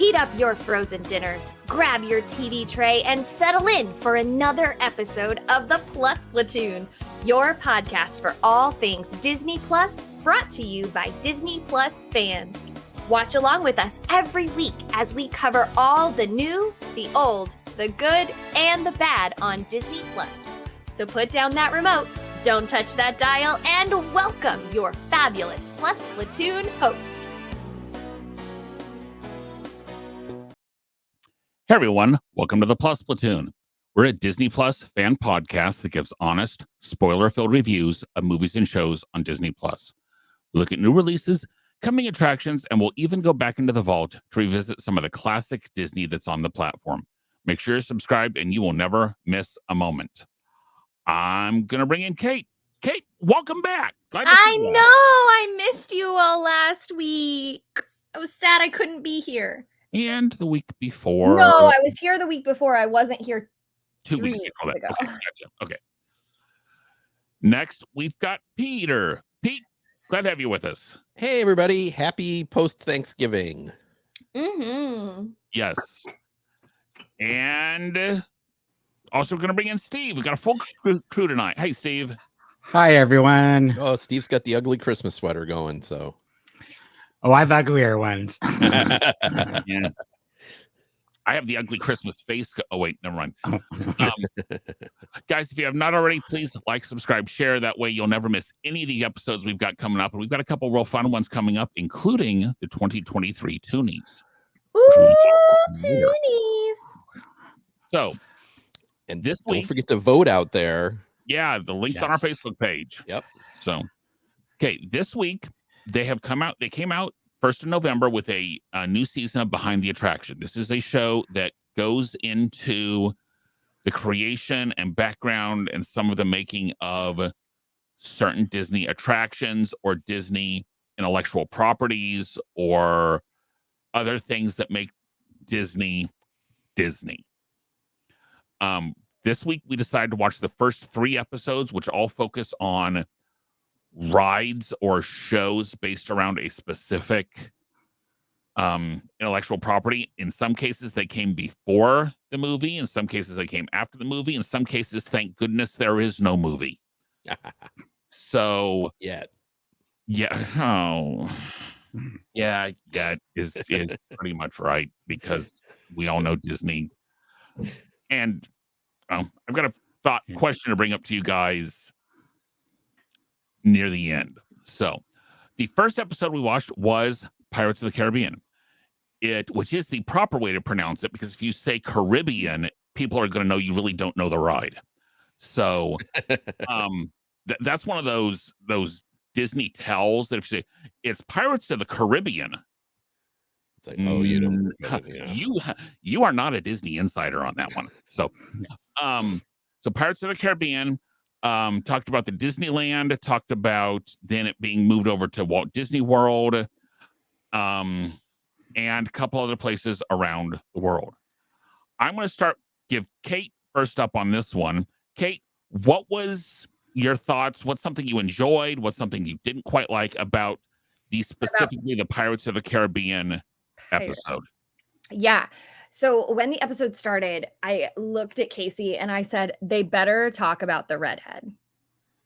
Heat up your frozen dinners, grab your TV tray, and settle in for another episode of the Plus Platoon, your podcast for all things Disney Plus, brought to you by Disney Plus fans. Watch along with us every week as we cover all the new, the old, the good, and the bad on Disney Plus. So put down that remote, don't touch that dial, and welcome your fabulous Plus Platoon host. Hey everyone, welcome to the Plus Platoon. We're a Disney Plus fan podcast that gives honest, spoiler-filled reviews of movies and shows on Disney Plus. We look at new releases, coming attractions, and we'll even go back into the vault to revisit some of the classic Disney that's on the platform. Make sure you're subscribed and you will never miss a moment. I'm going to bring in Kate. Kate, welcome back. I know, I missed you all last week. I was sad I couldn't be here. And the week before. No, I was here the week before. I wasn't here 2 weeks before that. Ago. Okay, gotcha. Okay. Next, we've got Peter. Pete, glad to have you with us. Hey, everybody. Happy post-Thanksgiving. Mm-hmm. Yes. And also going to bring in Steve. We've got a full crew tonight. Hey, Steve. Hi, everyone. Oh, Steve's got the ugly Christmas sweater going, so. Oh, I have uglier ones. Yeah. I have the ugly Christmas face. Oh, wait, never mind. Guys, if you have not already, please like, subscribe, share. That way you'll never miss any of the episodes we've got coming up. And we've got a couple real fun ones coming up, including the 2023 Toonies. Ooh, Toonies. So, and this don't week, forget to vote out there. Yeah, the link's on our Facebook page. Yep. So, okay, this week, they came out 1st of November with a new season of Behind the Attraction. This is a show that goes into the creation and background and some of the making of certain Disney attractions or Disney intellectual properties or other things that make Disney Disney. This week, we decided to watch the first 3 episodes, which all focus on rides or shows based around a specific intellectual property. In some cases, they came before the movie. In some cases, they came after the movie. In some cases, thank goodness there is no movie. So, yeah. Oh, yeah, is pretty much right, because we all know Disney. And I've got a question to bring up to you guys near the end. So the first episode we watched was Pirates of the Caribbean, which is the proper way to pronounce it, because if you say Caribbean, people are going to know you really don't know the ride. So that's one of those Disney tells that if you say it's Pirates of the Caribbean, it's like, oh, you don't. You are not a Disney insider on that one. So so Pirates of the Caribbean talked about the Disneyland, talked about then it being moved over to Walt Disney World, and a couple other places around the world. I'm going to give Kate first up on this one. Kate, what was your thoughts? What's something you enjoyed? What's something you didn't quite like about specifically the Pirates of the Caribbean episode? Yeah. So when the episode started, I looked at Casey and I said, they better talk about the redhead.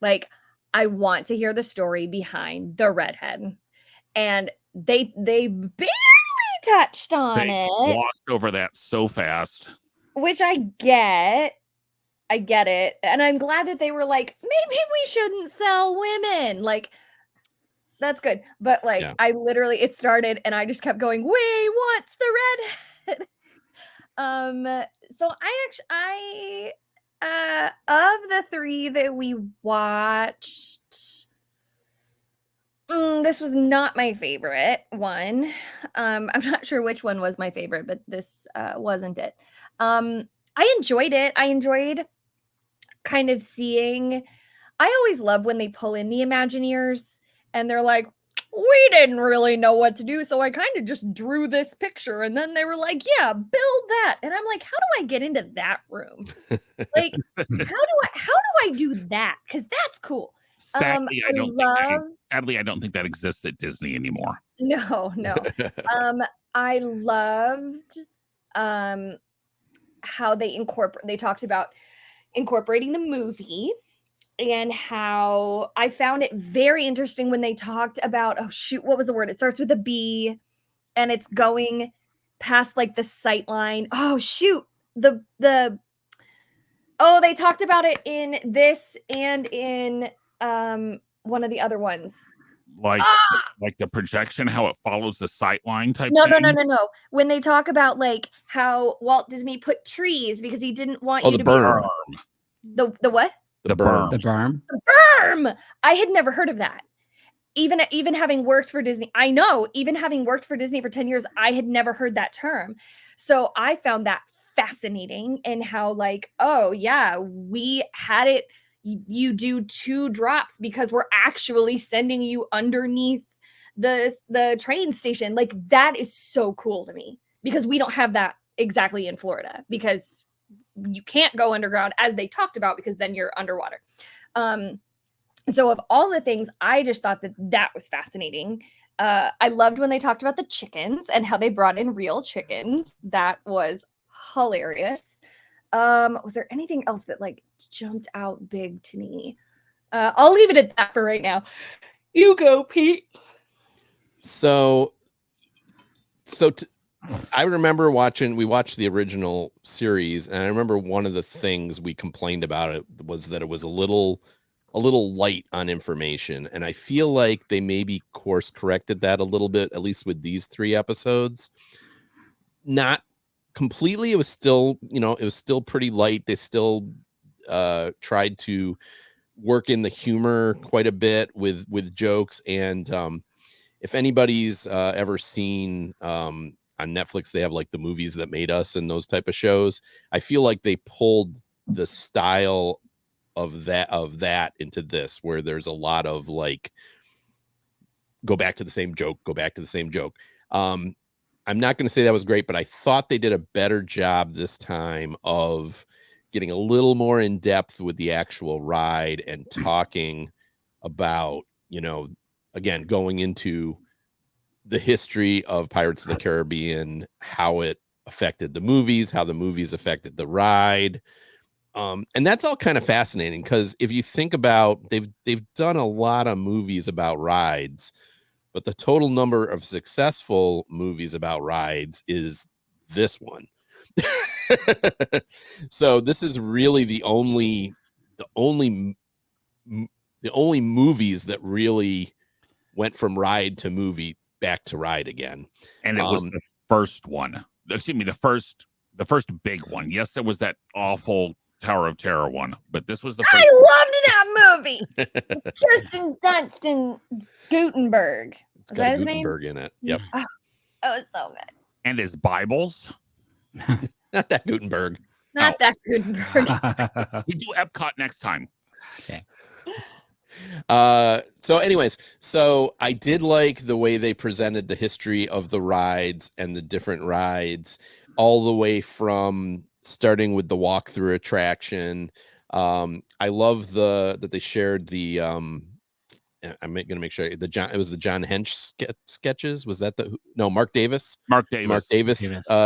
Like, I want to hear the story behind the redhead. And they barely touched on it. Glossed over that so fast. Which I get. I get it. And I'm glad that they were like, maybe we shouldn't sell women. Like, that's good. But like, yeah. I literally, it started and I just kept going, wait, what's the redhead? So I of the 3 that we watched, this was not my favorite one. I'm not sure which one was my favorite, but this wasn't it. I enjoyed it. I enjoyed kind of seeing, I always love when they pull in the Imagineers and they're like, we didn't really know what to do, so I kind of just drew this picture. And then they were like, yeah, build that. And I'm like, how do I get into that room? Like, how do I do that? Because that's cool. Sadly, I don't think that exists at Disney anymore. No. I loved how they talked about incorporating the movie, and how I found it very interesting when they talked about, oh shoot, what was the word? It starts with a B and it's going past like the sight line. Oh shoot. They talked about it in this and in one of the other ones. Like the projection, how it follows the sight line type No, thing. no. When they talk about like how Walt Disney put trees because he didn't want you to berm. be the what? The berm. The berm. The berm. I had never heard of that. Even having worked for Disney, I know, even having worked for Disney for 10 years, I had never heard that term. So I found that fascinating, and how like, oh yeah, we had it. You do 2 drops because we're actually sending you underneath the train station. Like, that is so cool to me, because we don't have that exactly in Florida, because you can't go underground, as they talked about, because then you're underwater. So of all the things, I just thought that was fascinating. I loved when they talked about the chickens and how they brought in real chickens. That was hilarious. Was there anything else that like jumped out big to me? I'll leave it at that for right now. You go, Pete. I remember we watched the original series, and I remember one of the things we complained about it was that it was a little light on information. And I feel like they maybe course corrected that a little bit, at least with these 3 episodes. Not completely. It was still, pretty light. They still tried to work in the humor quite a bit with jokes. And if anybody's ever seen on Netflix, they have like the Movies That Made Us and those type of shows. I feel like they pulled the style of that into this, where there's a lot of like, go back to the same joke. I'm not going to say that was great, but I thought they did a better job this time of getting a little more in depth with the actual ride and talking about, again, going into the history of Pirates of the Caribbean, how it affected the movies, how the movies affected the ride. And that's all kind of fascinating, because if you think about, they've done a lot of movies about rides, but the total number of successful movies about rides is this one. So this is really the only movies that really went from ride to movie back to ride again. And it was the first one. Excuse me, the first big one. Yes, there was that awful Tower of Terror one, but this was the first. I loved that movie. Kirsten Dunst and Gutenberg. It's got Gutenberg in it. Yep. Oh, that was so good. And his Bibles. Not that Gutenberg. Not that Gutenberg. We do Epcot next time. Okay. So anyways, so I did like the way they presented the history of the rides and the different rides, all the way from starting with the walkthrough attraction. I love that they shared the I'm going to make sure it was the John Hench sketches. Was that Mark Davis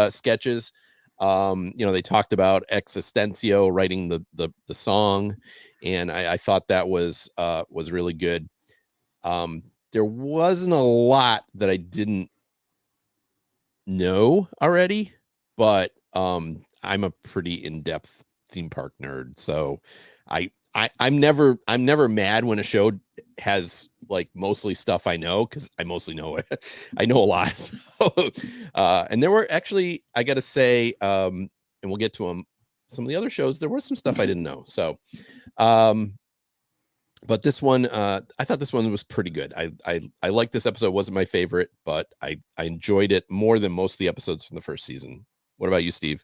sketches. They talked about Existencio writing the song, and I thought that was really good. There wasn't a lot that I didn't know already, but I'm a pretty in-depth theme park nerd, so I'm never mad when a show has like mostly stuff I know, because I mostly know it. I know a lot. So, and there were actually, I got to say, and we'll get to them, some of the other shows, there was some stuff I didn't know. So, but this one, I thought this one was pretty good. I liked this episode. It wasn't my favorite, but I enjoyed it more than most of the episodes from the first season. What about you, Steve?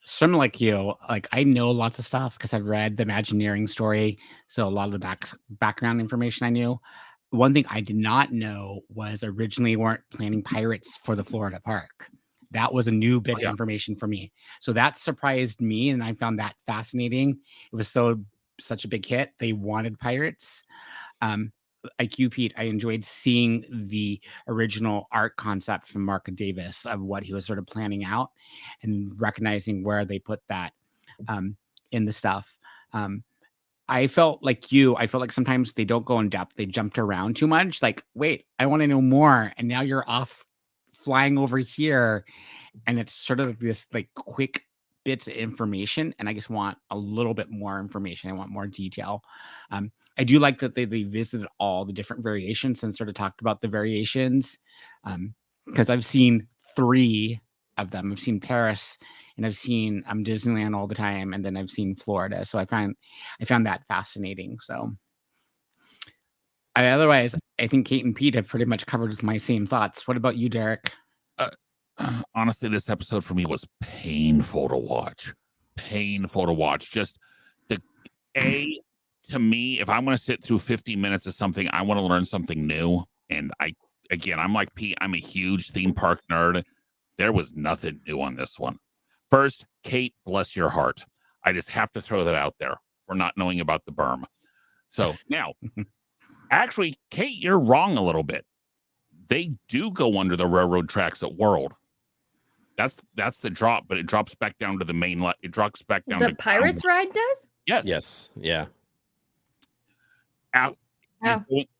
Similar like you, like I know lots of stuff because I've read the Imagineering story, so a lot of the background information I knew. One thing I did not know was originally weren't planning pirates for the Florida park. That was a new bit of information for me, so that surprised me, and I found that fascinating. It was such a big hit. They wanted pirates. like you, Pete, I enjoyed seeing the original art concept from Mark Davis of what he was sort of planning out and recognizing where they put that in the stuff. I felt like sometimes they don't go in depth. They jumped around too much. Like, wait, I want to know more. And now you're off flying over here. And it's sort of this like quick bits of information. And I just want a little bit more information. I want more detail. I do like that they visited all the different variations and sort of talked about the variations. Because I've seen 3 of them. I've seen Paris, and I've seen Disneyland all the time, and then I've seen Florida. So I found that fascinating. So otherwise, I think Kate and Pete have pretty much covered my same thoughts. What about you, Derek? Honestly, this episode for me was painful to watch. Just to me, if I'm going to sit through 50 minutes of something, I want to learn something new. And I'm like Pete, I'm a huge theme park nerd. There was nothing new on this one. First, Kate, bless your heart. I just have to throw that out there. We're not knowing about the berm. So now, actually, Kate, you're wrong a little bit. They do go under the railroad tracks at World. That's the drop, but it drops back down to the main. It drops back down. The Pirates ride does? Yes. Yeah.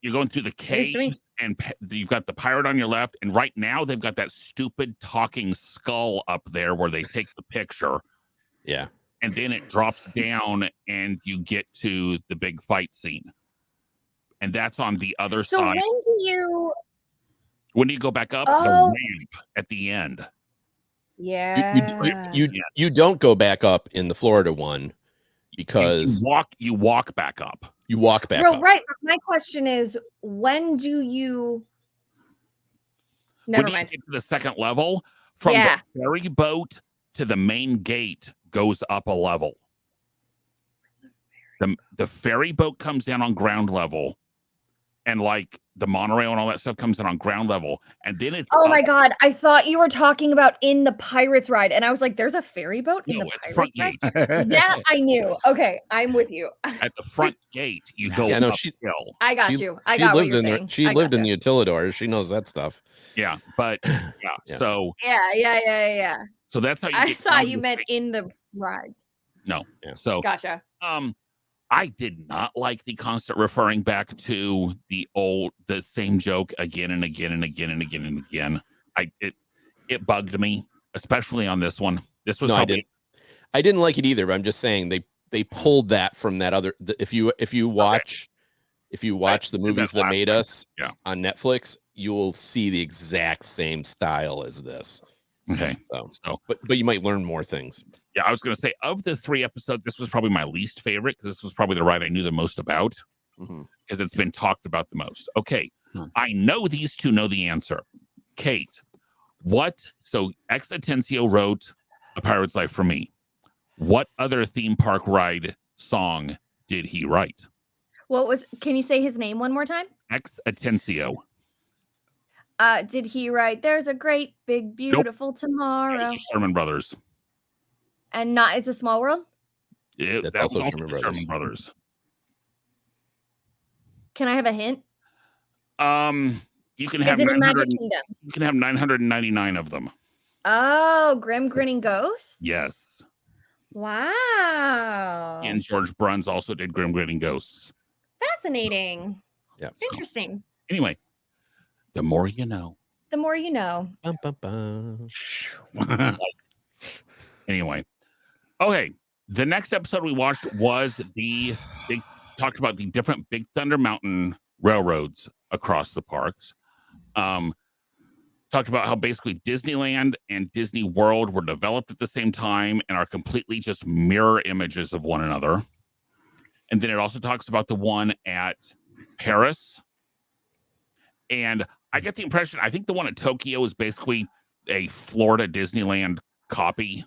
You're going through the caves, and you've got the pirate on your left. And right now, they've got that stupid talking skull up there where they take the picture. Yeah. And then it drops down, and you get to the big fight scene. And that's on the other side. So when do you go back up? The ramp at the end. Yeah. You don't go back up in the Florida one because you walk back up. You walk back up. Right. My question is, when do you? Never mind. You get to the second level, from the ferry boat to the main gate goes up a level. The ferry boat comes down on ground level, and like the monorail and all that stuff comes in on ground level, and then it's my god, I thought you were talking about in the Pirates ride, and I was like, there's a ferry boat in the Pirates ride? That I knew. Okay, I'm with you. At the front gate, you go uphill. I got you. I got what you're saying. She lived in the Utilidors. She knows that stuff. Yeah, but so yeah. So that's how you I thought you meant in the ride. No. So gotcha. I did not like the constant referring back to the same joke again and again and again and again and again. It bugged me, especially on this one. This was I didn't like it either, but I'm just saying they pulled that from that other. If you watch the movies that made us on Netflix, you will see the exact same style as this. Okay. So but you might learn more things. Yeah, I was going to say, of the 3 episodes, this was probably my least favorite because this was probably the ride I knew the most about because it's been talked about the most. Okay, I know these two know the answer. Kate, so Ex Atencio wrote A Pirate's Life for Me. What other theme park ride song did he write? Can you say his name one more time? Ex Atencio. Did he write There's a Great Big Beautiful Tomorrow? That was the Sherman Brothers. And It's a Small World? Yeah, that's also Sherman Brothers. Can I have a hint? You can have in Magic Kingdom? You can have 999 of them. Oh, Grim Grinning Ghosts? Yes. Wow. And George Bruns also did Grim Grinning Ghosts. Fascinating. Yeah. Interesting. Anyway, the more you know. The more you know. Bum, bum, bum. Anyway. Okay. The next episode we watched was talked about the different Big Thunder Mountain railroads across the parks. Talked about how basically Disneyland and Disney World were developed at the same time and are completely just mirror images of one another. And then it also talks about the one at Paris. And I get the impression, I think the one at Tokyo is basically a Florida Disneyland copy.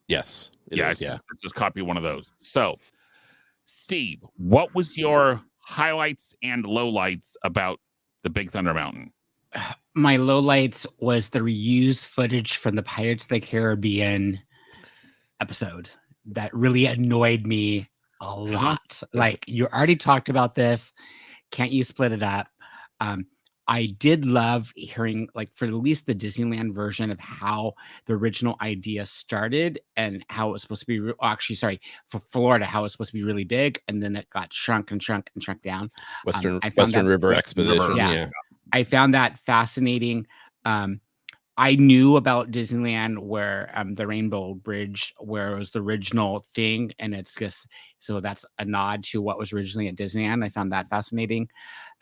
Yes, it's just copy one of those. So, Steve, what was your highlights and lowlights about the Big Thunder Mountain? My lowlights was the reused footage from the Pirates of the Caribbean episode. That really annoyed me a lot. Like, you already talked about this. Can't you split it up? I did love hearing, like, for at least the Disneyland version of how the original idea started and how it was supposed to be. Actually, sorry, for Florida, how it was supposed to be really big, and then it got shrunk and shrunk and shrunk down. Western I found that River Expedition. Yeah. Yeah. I found that fascinating. I knew about Disneyland where the Rainbow Bridge, where it was the original thing, and it's just so that's a nod to what was originally at Disneyland. I found that fascinating.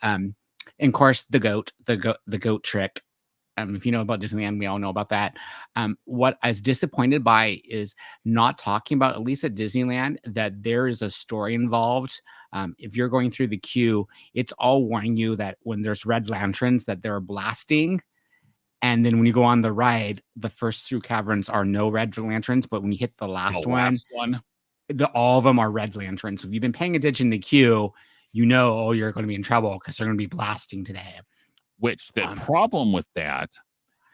And of course, the goat trick. If you know about Disneyland, we all know about that. What I was disappointed by is not talking about, at least at Disneyland, that there is a story involved. If you're going through the queue, it's all warning you that when there's red lanterns, that they're blasting. And then when you go on the ride, the first 2 caverns are no red lanterns, but when you hit the last one, all of them are red lanterns. So if you've been paying attention in the queue, you know, oh, you're going to be in trouble because they're going to be blasting today. Which the problem with that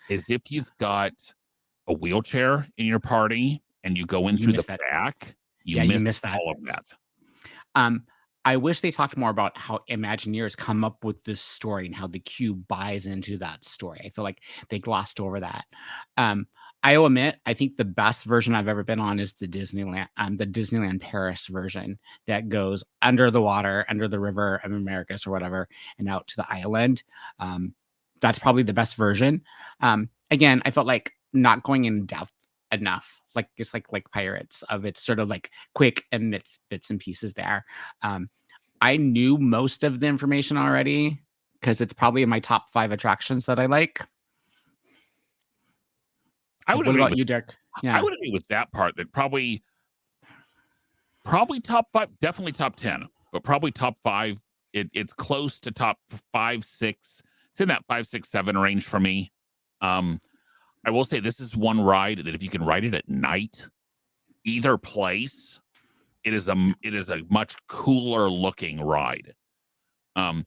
is if you've got a wheelchair in your party and you go in through the back, you miss that. All of that. I wish they talked more about how Imagineers come up with this story and how the queue buys into that story. I feel like they glossed over that. I will admit, I think the best version I've ever been on is the Disneyland Paris version that goes under the water, under the river of Americas or whatever, and out to the island. That's probably the best version. Again, I felt like not going in depth enough, like just like Pirates, of it's sort of like quick and bits and pieces there. I knew most of the information already because it's probably in my top 5 attractions that I like. What about you, Derek? Yeah, I would agree with that part. That probably top 5, definitely top 10, but probably top 5. It's close to top 5, 6. It's in that 5, 6, 7 range for me. I will say this is one ride that if you can ride it at night, either place, it is a much cooler looking ride. I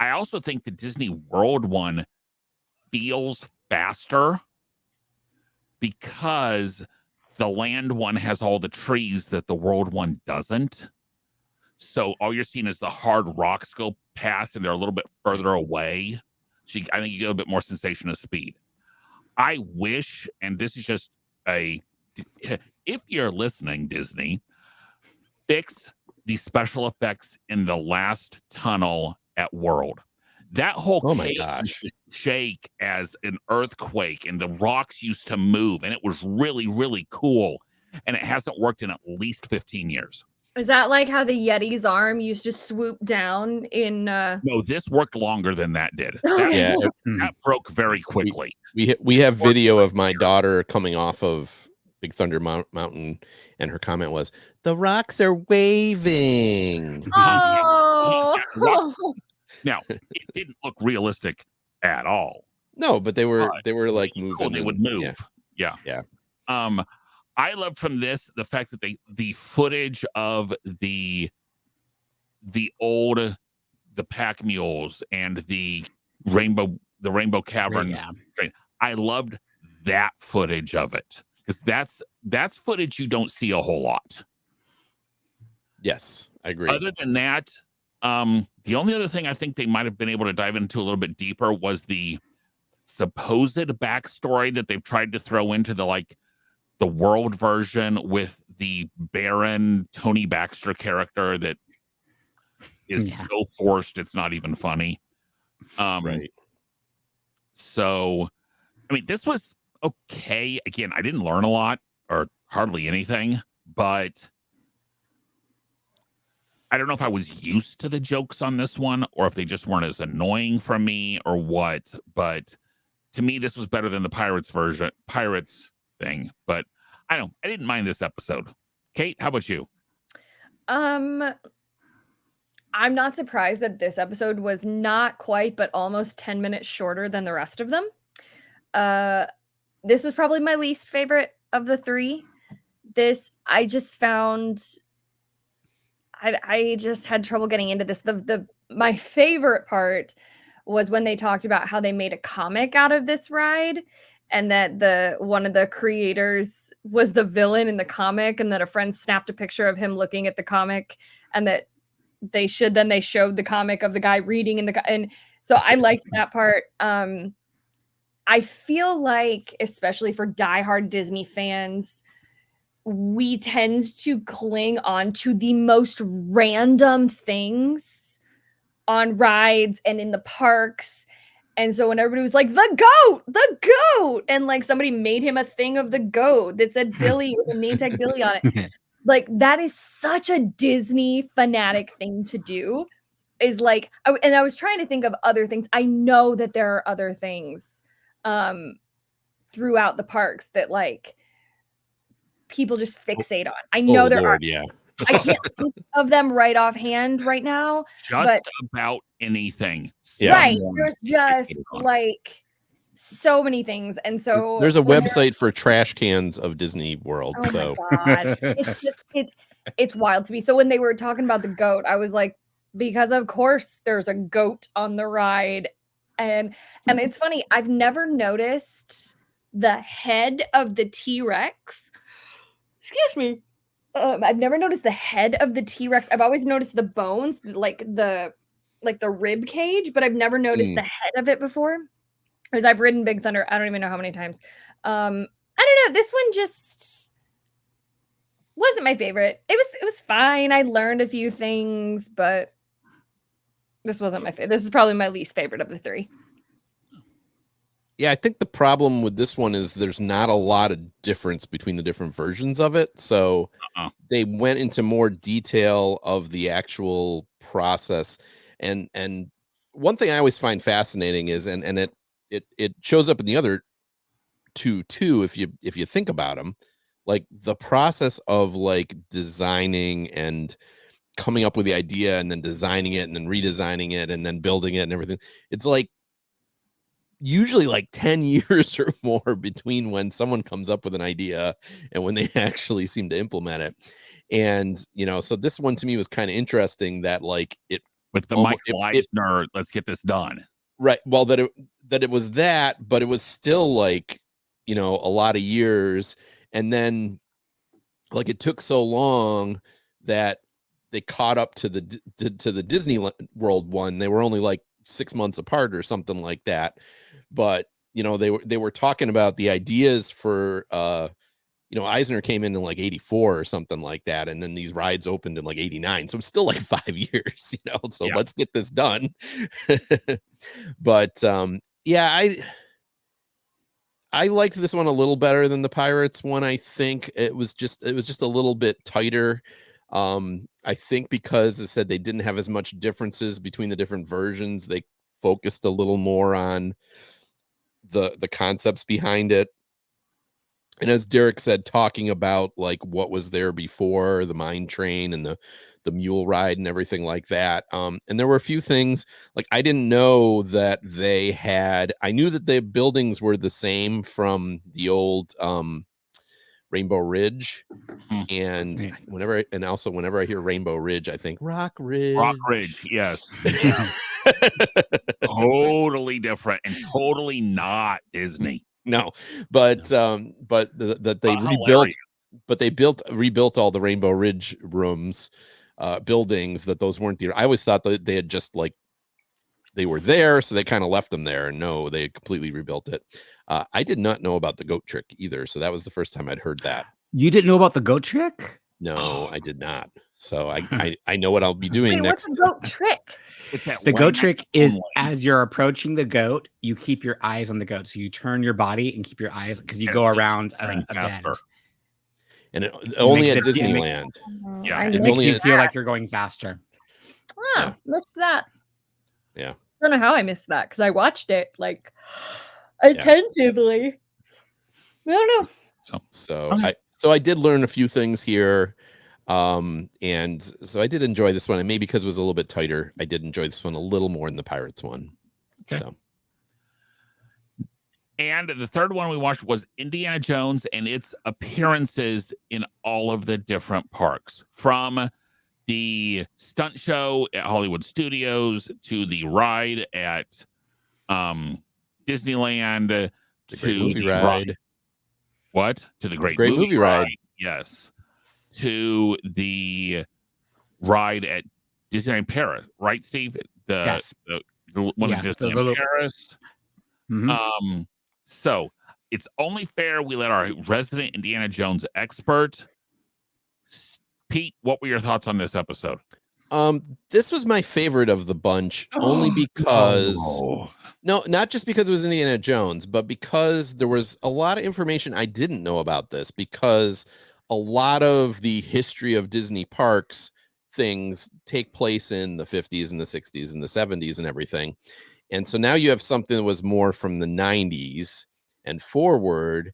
also think the Disney World one feels faster because the land one has all the trees that the world one doesn't. So all you're seeing is the hard rocks go past and they're a little bit further away. So I think you get a bit more sensation of speed. I wish, and this is just if you're listening, Disney, fix the special effects in the last tunnel at World. That whole cave used to shake as an earthquake, and the rocks used to move, and it was really, really cool. And it hasn't worked in at least 15 years. Is that like how the Yeti's arm used to swoop down in? No, this worked longer than that did. That broke very quickly. We have video of my daughter coming off of Big Thunder Mountain, and her comment was, "The rocks are waving." Oh. Now, it didn't look realistic at all. No, but they were like moving. Cool, they would move. Yeah. I loved from this the fact that the footage of the pack mules and the rainbow caverns. I loved that footage of it because that's footage you don't see a whole lot. Yes, I agree. Other than that, the only other thing I think they might have been able to dive into a little bit deeper was the supposed backstory that they've tried to throw into the world version with the Baron Tony Baxter character that is so forced it's not even funny. Right. So, I mean, this was okay. Again, I didn't learn a lot or hardly anything, but I don't know if I was used to the jokes on this one or if they just weren't as annoying for me or what. But to me, this was better than the Pirates thing. But I didn't mind this episode. Kate, how about you? I'm not surprised that this episode was not quite, but almost 10 minutes shorter than the rest of them. This was probably my least favorite of the 3. This, I just found, I just had trouble getting into this. My favorite part was when they talked about how they made a comic out of this ride, and that one of the creators was the villain in the comic, and that a friend snapped a picture of him looking at the comic, and that they showed the comic of the guy reading and so I liked that part. I feel like, especially for diehard Disney fans, we tend to cling on to the most random things on rides and in the parks. And so when everybody was like, the goat, and like somebody made him a thing of the goat that said Billy with a name tag Billy on it. Like that is such a Disney fanatic thing to do. Is like, and I was trying to think of other things. I know that there are other things throughout the parks that like people just fixate on. I know there Lord, are. yeah. I can't think of them right offhand right now. Just about anything. Yeah. Right. Someone There's just fixated on. like so many things. And so There's a website for trash cans of Disney World. oh So my God. It's just it's wild to me. So when they were talking about the goat, I was like, because of course there's a goat on the ride. And it's funny, I've never noticed the head of the T-Rex. Excuse me. I've never noticed the head of the T-Rex. I've always noticed the bones, like the rib cage, but I've never noticed the head of it before. Because I've ridden Big Thunder, I don't even know how many times. I don't know. This one just wasn't my favorite. It was fine. I learned a few things, but this wasn't my favorite. This is probably my least favorite of the three. yeah, I think the problem with this one is there's not a lot of difference between the different versions of it. So they went into more detail of the actual process. And one thing I always find fascinating is, and it shows up in the other two too, if you think about them, like the process of like designing and coming up with the idea and then designing it and then redesigning it and then building it and everything. It's like usually like 10 years or more between when someone comes up with an idea and when they actually seem to implement it. And, you know, so this one to me was kind of interesting that like it with the Michael Eisner, let's get this done. Right. Well, that it was that, but it was still like, you know, a lot of years. And then like it took so long that they caught up to the Disney World one. They were only like 6 months apart or something like that. But, you know, they were talking about the ideas for, you know, Eisner came in like 84 or something like that. And then these rides opened in like 89. So it's still like 5 years, you know, so let's get this done. But, yeah, I liked this one a little better than the Pirates one. I think it was just a little bit tighter. I think because it said they didn't have as much differences between the different versions, they focused a little more on the concepts behind it. And as Derek said, talking about like what was there before, the mine train and the mule ride and everything like that. And there were a few things like I didn't know that they had. I knew that the buildings were the same from the old Rainbow Ridge. And whenever I hear Rainbow Ridge, I think Rock Ridge. Rock Ridge, yes. Yeah. Totally different and totally not Disney. No, but that they rebuilt, but they rebuilt all the Rainbow Ridge rooms, buildings. That those weren't the. I always thought that they had just like they were there, so they kind of left them there. And no, they completely rebuilt it. I did not know about the goat trick either, so that was the first time I'd heard that. You didn't know about the goat trick? No, I did not. So I know what I'll be doing next. What's the goat trick? The goat trick is as you're approaching the goat, you keep your eyes on the goat. So you turn your body and keep your eyes because you go around a bend. And only at Disneyland. It makes you feel like you're going faster. Wow, missed that. Yeah. I don't know how I missed that because I watched it like attentively. I don't know. So I did learn a few things here. And so I did enjoy this one, and maybe because it was a little bit tighter, I did enjoy this one a little more than the Pirates one. Okay. So. And the third one we watched was Indiana Jones and its appearances in all of the different parks, from the stunt show at Hollywood Studios to the ride at Disneyland to movie ride. What? To the great movie ride. Yes. To the ride at Disneyland Paris, right, Steve? Yes. The one in Yeah, the Disneyland little- Paris. Mhm. So it's only fair we let our resident Indiana Jones expert, Pete. What were your thoughts on this episode? This was my favorite of the bunch, only because no, not just because it was Indiana Jones, but because there was a lot of information I didn't know about this, because a lot of the history of Disney parks things take place in the 50s and the 60s and the 70s and everything. And so now you have something that was more from the 90s and forward.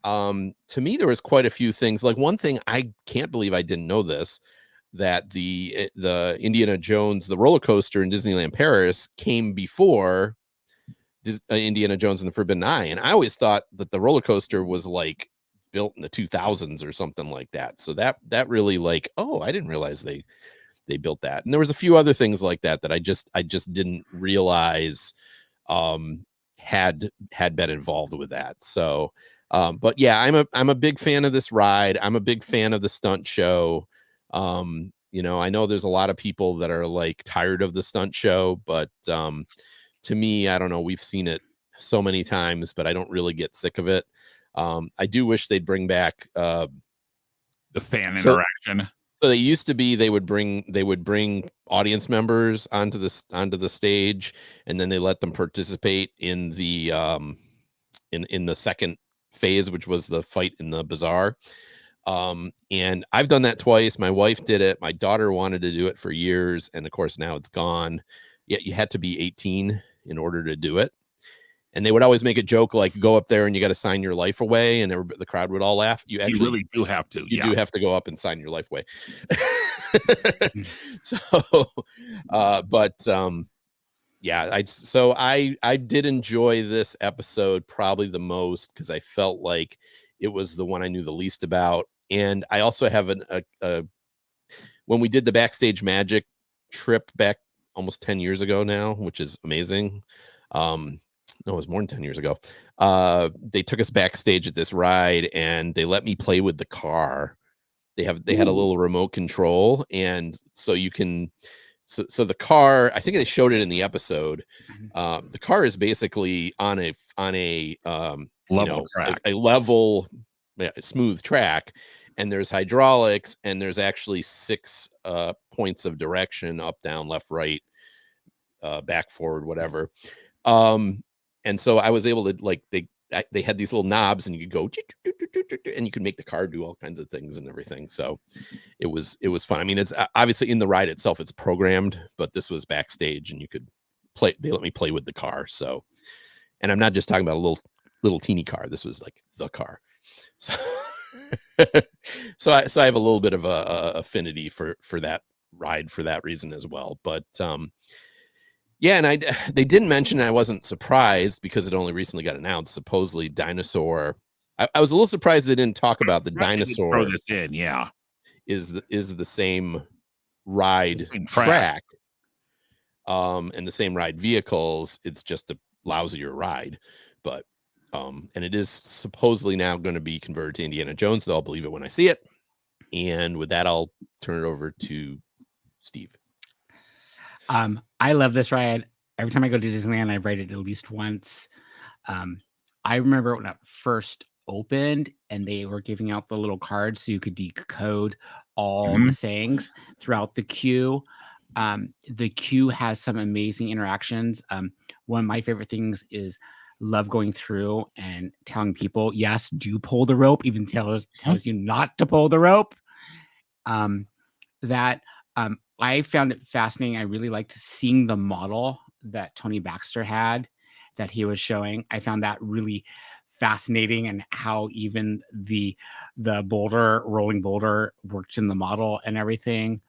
To me, there was quite a few things. Like, one thing, I can't believe I didn't know this, that the Indiana Jones, the roller coaster in Disneyland Paris, came before Indiana Jones and the Forbidden Eye. And I always thought that the roller coaster was like built in the 2000s or something like that. So that really, like, oh, I didn't realize they built that. And there was a few other things like that that I just didn't realize had been involved with that. So but yeah, I'm a big fan of this ride. I'm a big fan of the stunt show. You know, I know there's a lot of people that are like tired of the stunt show, but to me, I don't know, we've seen it so many times, but I don't really get sick of it. I do wish they'd bring back the fan interaction. So they used to be, they would bring audience members onto the stage, and then they let them participate in the in the second phase, which was the fight in the bazaar. And I've done that twice. My wife did it. My daughter wanted to do it for years, and of course now it's gone. Yet you had to be 18 in order to do it. And they would always make a joke like, go up there and you got to sign your life away, and the crowd would all laugh. You really do have to. You do have to go up and sign your life away. So, yeah, I did enjoy this episode probably the most, because I felt like it was the one I knew the least about. And I also have when we did the Backstage Magic trip back almost 10 years ago now, which is amazing. No, it was more than 10 years ago. They took us backstage at this ride, and they let me play with the car. They had a little remote control, and so you can. So the car, I think they showed it in the episode. The car is basically on a level track, a level, smooth track, and there's hydraulics, and there's actually 6 points of direction: up, down, left, right, back, forward, whatever. And so I was able to, like, they had these little knobs, and you could go and you could make the car do all kinds of things and everything. So it was fun. I mean, it's obviously in the ride itself, it's programmed, but this was backstage, and you could play. They let me play with the car. So, and I'm not just talking about a little teeny car. This was like the car. So, so I have a little bit of a affinity for that ride for that reason as well. But yeah, and they didn't mention, and I wasn't surprised because it only recently got announced. Supposedly, dinosaur. I was a little surprised they didn't talk about the dinosaur. Throw this in, yeah, is the same ride track, and the same ride vehicles. It's just a lousier ride, but and it is supposedly now going to be converted to Indiana Jones. Though I'll believe it when I see it. And with that, I'll turn it over to Steve. I love this ride. Every time I go to Disneyland, I ride it at least once. I remember when it first opened and they were giving out the little cards so you could decode all the sayings throughout the queue. The queue has some amazing interactions. One of my favorite things is love going through and telling people, yes, do pull the rope, even tells you not to pull the rope. I found it fascinating. I really liked seeing the model that Tony Baxter had that he was showing. I found that really fascinating, and how even the rolling boulder works in the model and everything.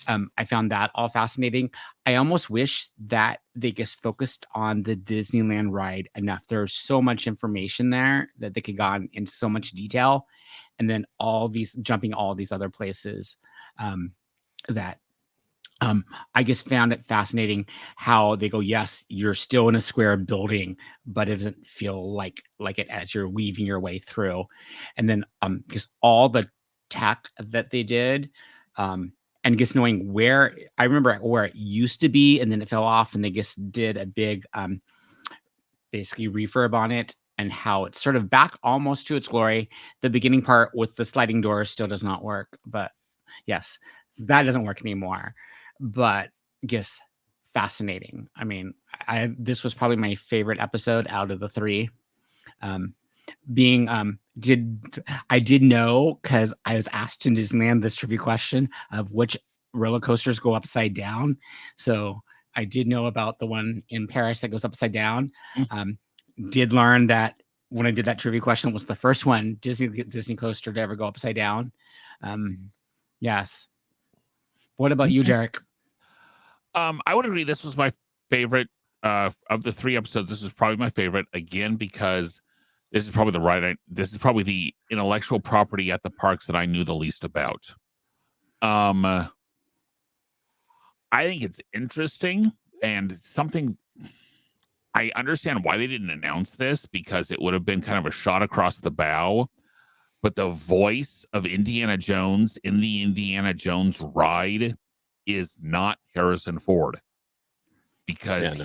I found that all fascinating. I almost wish that they just focused on the Disneyland ride enough. There's so much information there that they could go into so much detail, and then jumping all these other places that I just found it fascinating how they go, yes, you're still in a square building, but it doesn't feel like it as you're weaving your way through. And then just all the tech that they did, and just knowing where I remember where it used to be, and then it fell off, and they just did a big basically refurb on it, and how it's sort of back almost to its glory. The beginning part with the sliding doors still does not work, but yes, that doesn't work anymore. But just fascinating. I mean, this was probably my favorite episode out of the three. Being I did know, because I was asked in Disneyland this trivia question of which roller coasters go upside down. So I did know about the one in Paris that goes upside down. Did learn that when I did that trivia question, it was the first one Disney coaster to ever go upside down. Yes. What about you, Derek? I would agree. This was my favorite of the three episodes. This is probably my favorite, again, because this is probably this is probably the intellectual property at the parks that I knew the least about. I think it's interesting and something. I understand why they didn't announce this, because it would have been kind of a shot across the bow. But the voice of Indiana Jones in the Indiana Jones ride is not Harrison Ford, because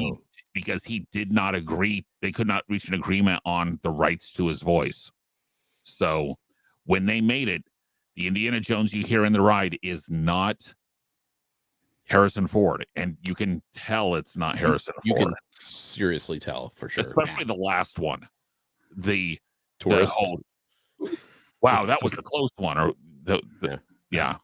he did not agree. They could not reach an agreement on the rights to his voice. So when they made it, the Indiana Jones you hear in the ride is not Harrison Ford, and you can tell it's not Harrison Ford. You can seriously tell for sure, especially the last one, the tourists. Wow, that was the close one. Or yeah.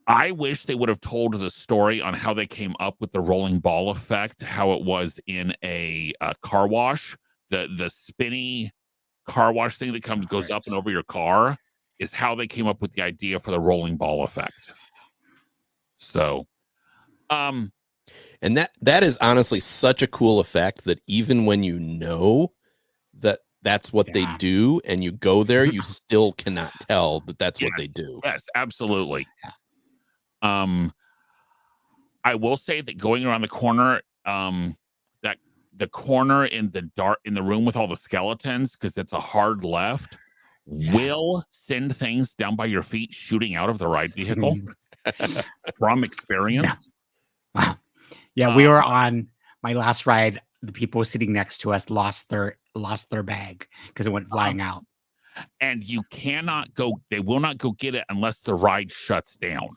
I wish they would have told the story on how they came up with the rolling ball effect, how it was in a car wash, the spinny car wash thing that goes up and over your car is how they came up with the idea for the rolling ball effect. So, and that is honestly such a cool effect that even when you know that that's what they do and you go there, you still cannot tell that that's what they do. Yes, absolutely. I will say that going around the corner, that the corner in the room with all the skeletons, because it's a hard left, will send things down by your feet shooting out of the ride vehicle from experience. Yeah, we were on my last ride. The people sitting next to us lost their bag because it went flying out. And you cannot go. They will not go get it unless the ride shuts down.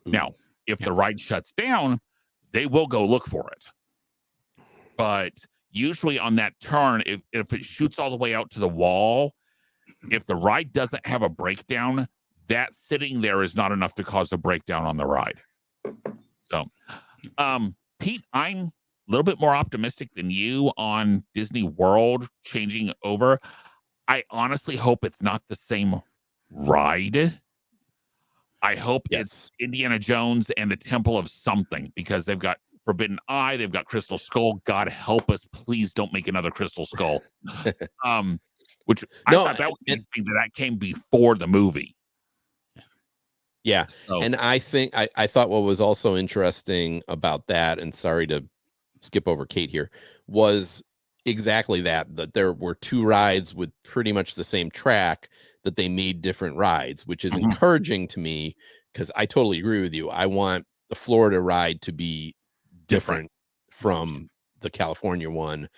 Now, if the ride shuts down, they will go look for it. But usually on that turn, if it shoots all the way out to the wall, if the ride doesn't have a breakdown, that sitting there is not enough to cause a breakdown on the ride. So, Pete, I'm a little bit more optimistic than you on Disney World changing over. I honestly hope it's not the same ride. I hope it's Indiana Jones and the Temple of something, because they've got Forbidden Eye, they've got Crystal Skull. God help us, please don't make another Crystal Skull. Which I thought that was interesting that came before the movie. Yeah. So. And I think I thought what was also interesting about that, and sorry to skip over Kate here, was exactly that there were two rides with pretty much the same track that they made different rides, which is encouraging to me, because I totally agree with you. I want the Florida ride to be different from the California one.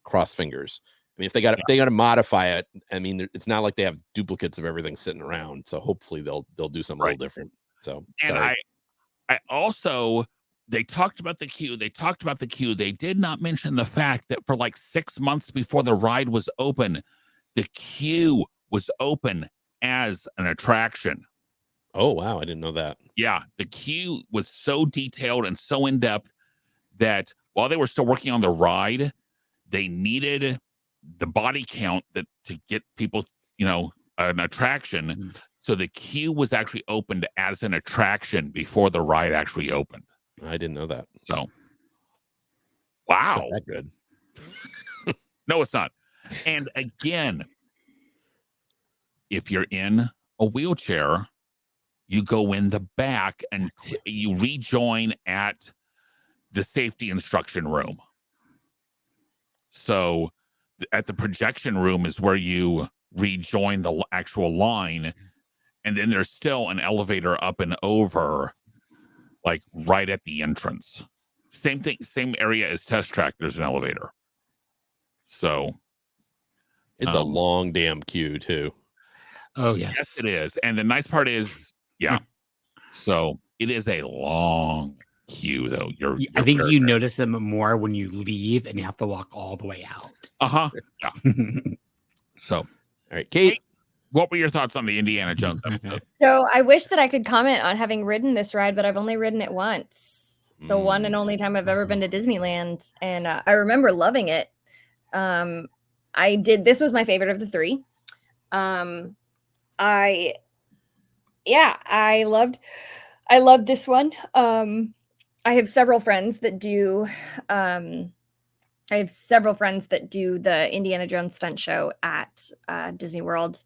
Cross fingers. I mean, if they got to modify it, I mean, it's not like they have duplicates of everything sitting around. So hopefully they'll do something a little different. So and I also, they talked about the queue. They did not mention the fact that for like 6 months before the ride was open, the queue was open as an attraction. Oh, wow. I didn't know that. Yeah. The queue was so detailed and so in depth that while they were still working on the ride, they needed the body count to get people, an attraction. So the queue was actually opened as an attraction before the ride actually opened. I didn't know that. So, wow. It's not that good. No, it's not. And again, if you're in a wheelchair, you go in the back and you rejoin at the safety instruction room. So at the projection room is where you rejoin the actual line. and then there's still an elevator up and over, like right at the entrance. Same thing, same area as Test Track. There's an elevator. So it's a long damn queue too. Oh yes, it is. And the nice part is, so it is a long queue though. I think you notice them more when you leave and you have to walk all the way out. Yeah. So, all right, Kate, what were your thoughts on the Indiana Jones episode? So I wish that I could comment on having ridden this ride, but I've only ridden it once. The one and only time I've ever been to Disneyland, and I remember loving it. This was my favorite of the three. I loved this one. I have several friends that do the Indiana Jones stunt show at Disney World.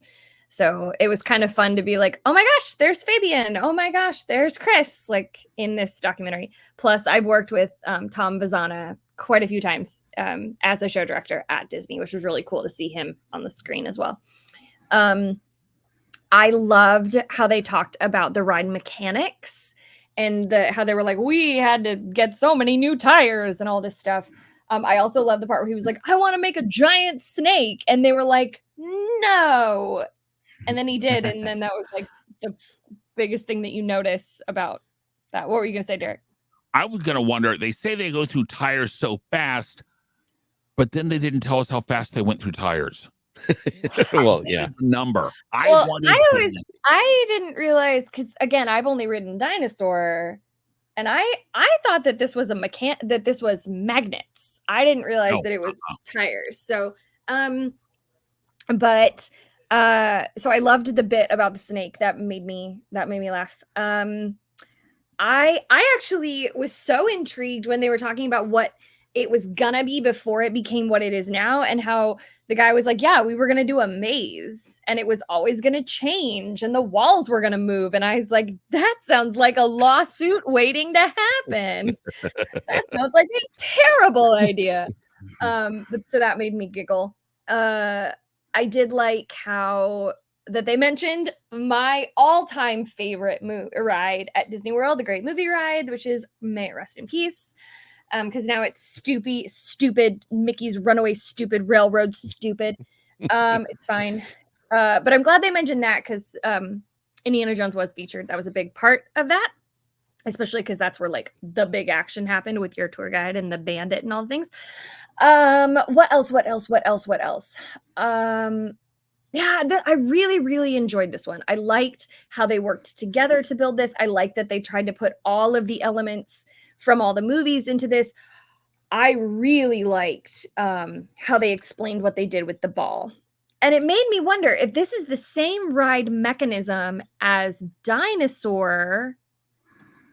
So it was kind of fun to be like, oh my gosh, there's Fabian. Oh my gosh, there's Chris, like in this documentary. Plus, I've worked with Tom Vazana quite a few times as a show director at Disney, which was really cool to see him on the screen as well. I loved how they talked about the ride mechanics and how they were like, we had to get so many new tires and all this stuff. I also love the part where he was like, I want to make a giant snake. And they were like, no. And then he did. And then that was like the biggest thing that you notice about that. What were you going to say, Derek? I was going to wonder, they say they go through tires so fast, but then they didn't tell us how fast they went through tires. Well, yeah. Number. I didn't realize, because again, I've only ridden Dinosaur, and I thought that this was that this was magnets. I didn't realize that it was tires. So, so I loved the bit about the snake. That made me laugh. I actually was so intrigued when they were talking about what it was gonna be before it became what it is now, and how the guy was like, yeah, we were gonna do a maze and it was always gonna change and the walls were gonna move. And I was like, that sounds like a lawsuit waiting to happen. That sounds like a terrible idea. So that made me giggle. I did like how that they mentioned my all-time favorite ride at Disney World, the Great Movie Ride, which is, may it rest in peace. Because now it's stupid Mickey's Runaway Stupid Railroad Stupid. It's fine. But I'm glad they mentioned that, because Indiana Jones was featured. That was a big part of that, especially because that's where like the big action happened with your tour guide and the bandit and all the things. What else? I really, really enjoyed this one. I liked how they worked together to build this. I liked that they tried to put all of the elements from all the movies into this. I really liked how they explained what they did with the ball. And it made me wonder if this is the same ride mechanism as Dinosaur.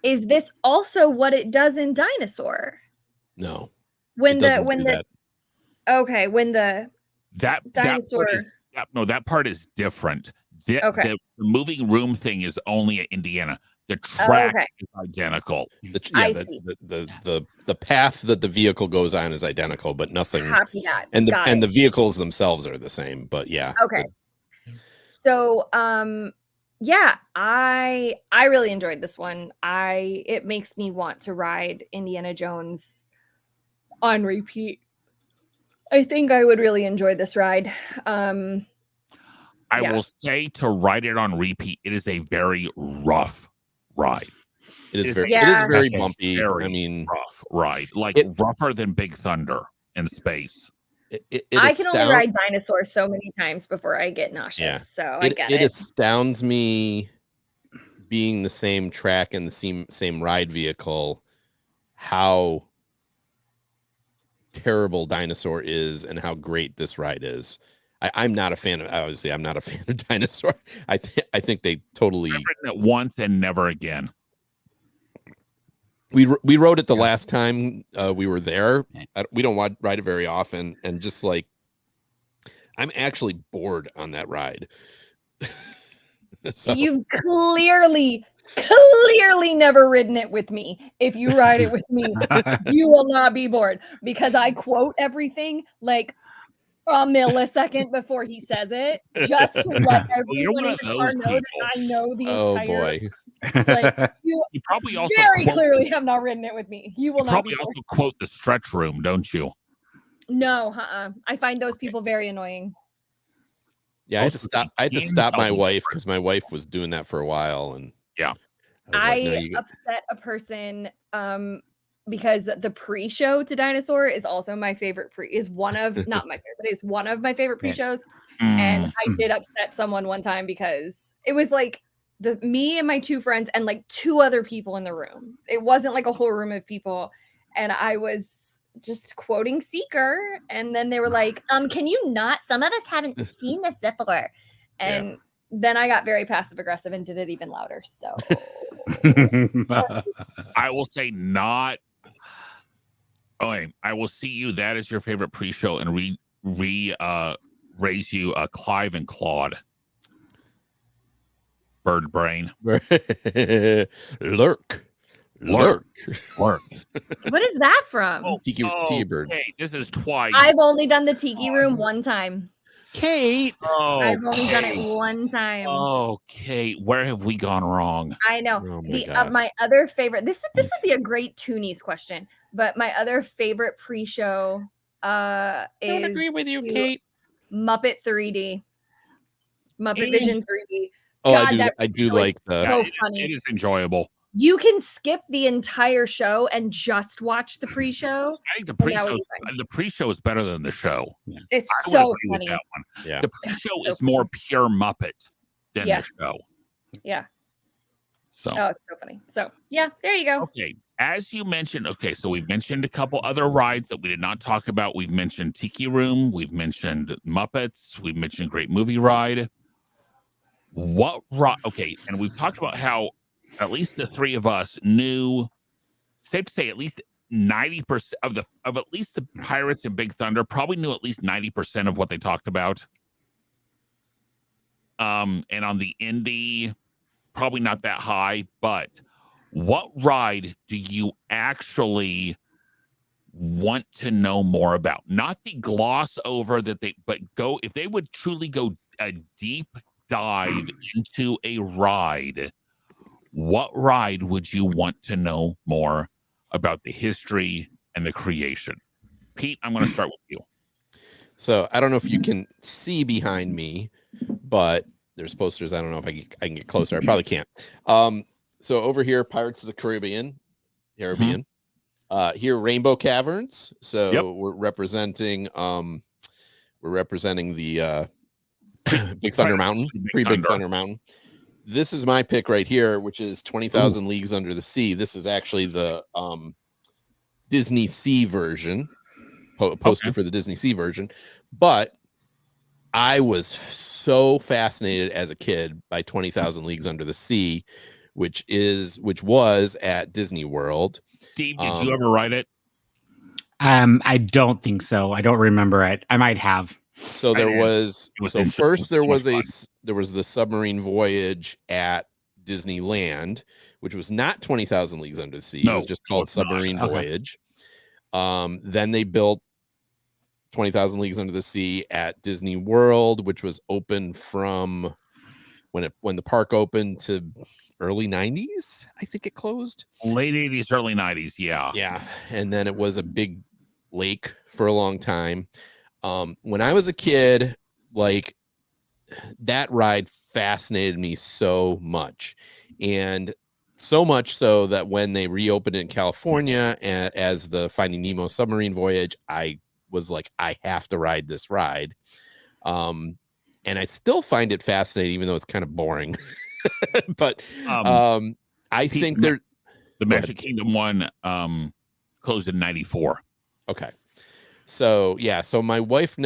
Is this also what it does in Dinosaur? No. That part is different. The moving room thing is only at Indiana. The track is identical. The path that the vehicle goes on is identical, but nothing. Copy that. And the vehicles themselves are the same, but yeah. Okay. So I really enjoyed this one. It makes me want to ride Indiana Jones on repeat. I think I would really enjoy this ride. I will say, to ride it on repeat, it is a very rough ride. It is very bumpy. Very rough ride, rougher than Big Thunder in space. I can only ride Dinosaur so many times before I get nauseous. Yeah. So I get it. It astounds me, being the same track and the same ride vehicle, how terrible Dinosaur is and how great this ride is. I'm not a fan of Dinosaur. I think they totally. I've ridden it once and never again. We rode it the last time we were there. We don't ride it very often, and just like, I'm actually bored on that ride. So. You've clearly never ridden it with me. If you ride it with me, you will not be bored, because I quote everything like a millisecond before he says it, just to let you're everyone one in of the those car know that people. I know the Oh entire. boy. Like, you You probably also very quote, clearly have not ridden it with me. You will you not probably be. also quote the stretch room, don't you? No, I find those Okay. people very annoying. Yeah, I had to stop. I had to Can stop tell my the wife because my wife was doing that for a while, and Yeah. I was like, no, I you. upset a person because the pre-show to Dinosaur is also my favorite is one of not my favorite, is one of my favorite pre-shows. And I did upset someone one time because it was like me and my two friends and like two other people in the room. It wasn't like a whole room of people. And I was just quoting Seeker. And then they were like, can you not? Some of us haven't seen this before. And then I got very passive aggressive and did it even louder. So I will say not. Okay, I will see you. That is your favorite pre-show, and raise you Clive and Claude. Bird brain. Lurk. What is that from? Tiki birds. Okay, this is twice. I've only done the Tiki Room one time. Kate. I've only done it one time. Oh, Kate, where have we gone wrong? I know. Oh my My other favorite. This would be a great Toonies question, but my other favorite pre-show I don't is agree with you, Kate. Muppet 3D, Muppet Vision 3D. Oh, God, I do like the. so funny. It is enjoyable. You can skip the entire show and just watch the pre-show. I think the pre-show is better than the show. Yeah. It's I would so agree with funny. that one. Yeah. The pre-show so is more pure Muppet than Yes. the show. Yeah. So. Oh, it's so funny. So yeah, there you go. Okay. As you mentioned, so we've mentioned a couple other rides that we did not talk about. We've mentioned Tiki Room, we've mentioned Muppets, we've mentioned Great Movie Ride. What ride? Okay, and we've talked about how at least the three of us knew, safe to say, at least 90% of at least the Pirates and Big Thunder probably knew at least 90% of what they talked about. And on the Indy, probably not that high, but what ride do you actually want to know more about? Not the gloss over that but go, if they would truly go a deep dive into a ride, what ride would you want to know more about the history and the creation? Pete, I'm going to start with you. So I don't know if you can see behind me, but there's posters. I don't know if I can get closer. I probably can't. So over here, Pirates of the Caribbean. Here, Rainbow Caverns. So we're representing the Big Thunder Mountain, Big Thunder Mountain. This is my pick right here, which is 20,000 Leagues Under the Sea. This is actually the Disney Sea version, posted for the Disney Sea version. But I was so fascinated as a kid by 20,000 Leagues Under the Sea, which was at Disney World. Steve, did you ever ride it? I don't think so. I don't remember it. I might have. So there was the submarine voyage at Disneyland, which was not 20,000 Leagues Under the Sea. It was just called Submarine Voyage. Then they built 20,000 Leagues Under the Sea at Disney World, which was open from when the park opened to early 90s. I think it closed. Late 80s, early 90s, yeah. Yeah. And then it was a big lake for a long time. When I was a kid, like, that ride fascinated me so much. And so much so that when they reopened it in California as the Finding Nemo submarine voyage, I was like, I have to ride this ride. And I still find it fascinating, even though it's kind of boring. But I think the Magic Kingdom one closed in 94. Okay. So yeah, so my wife,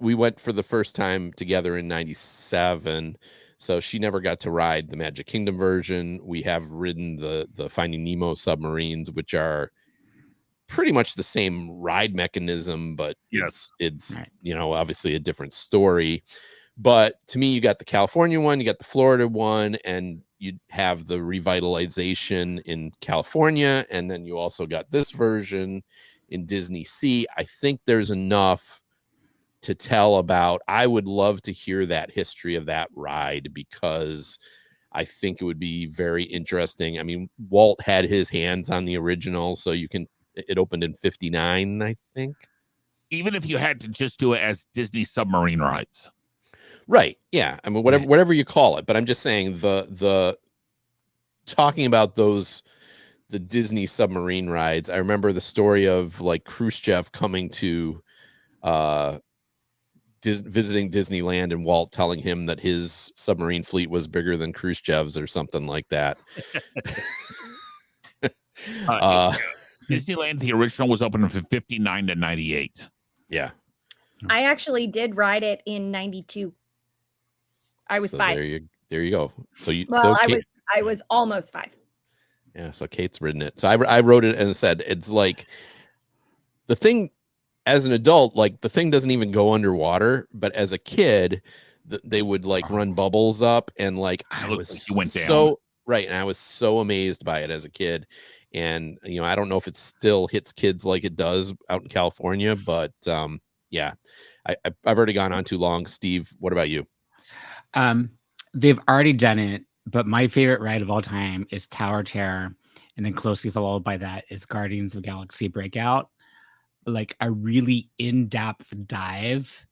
we went for the first time together in 97. So she never got to ride the Magic Kingdom version. We have ridden the Finding Nemo submarines, which are pretty much the same ride mechanism, but it's right. Obviously a different story. But to me, you got the California one, you got the Florida one, and you have the revitalization in California, and then you also got this version in Disney Sea. I think there's enough to tell about. I would love to hear that history of that ride, because I think it would be very interesting. I mean, Walt had his hands on the original, so it opened in 59, I think. Even if you had to just do it as Disney submarine rides. Right. Yeah. I mean, whatever you call it. But I'm just saying the talking about the Disney submarine rides. I remember the story of like Khrushchev coming to visiting Disneyland, and Walt telling him that his submarine fleet was bigger than Khrushchev's or something like that. Disneyland, the original, was open from 59 to 98. Yeah. I actually did ride it in 92. I was 5. There you go. So I was almost 5. Yeah, so Kate's ridden it. So I wrote it and said, it's like the thing as an adult, like the thing doesn't even go underwater, but as a kid, they would like run bubbles up, and like I was so right, and I was so amazed by it as a kid. And I don't know if it still hits kids like it does out in California, but yeah, I've already gone on too long. Steve, what about you? They've already done it, but my favorite ride of all time is Tower Terror, and then closely followed by that is Guardians of the Galaxy Breakout. Like a really in-depth dive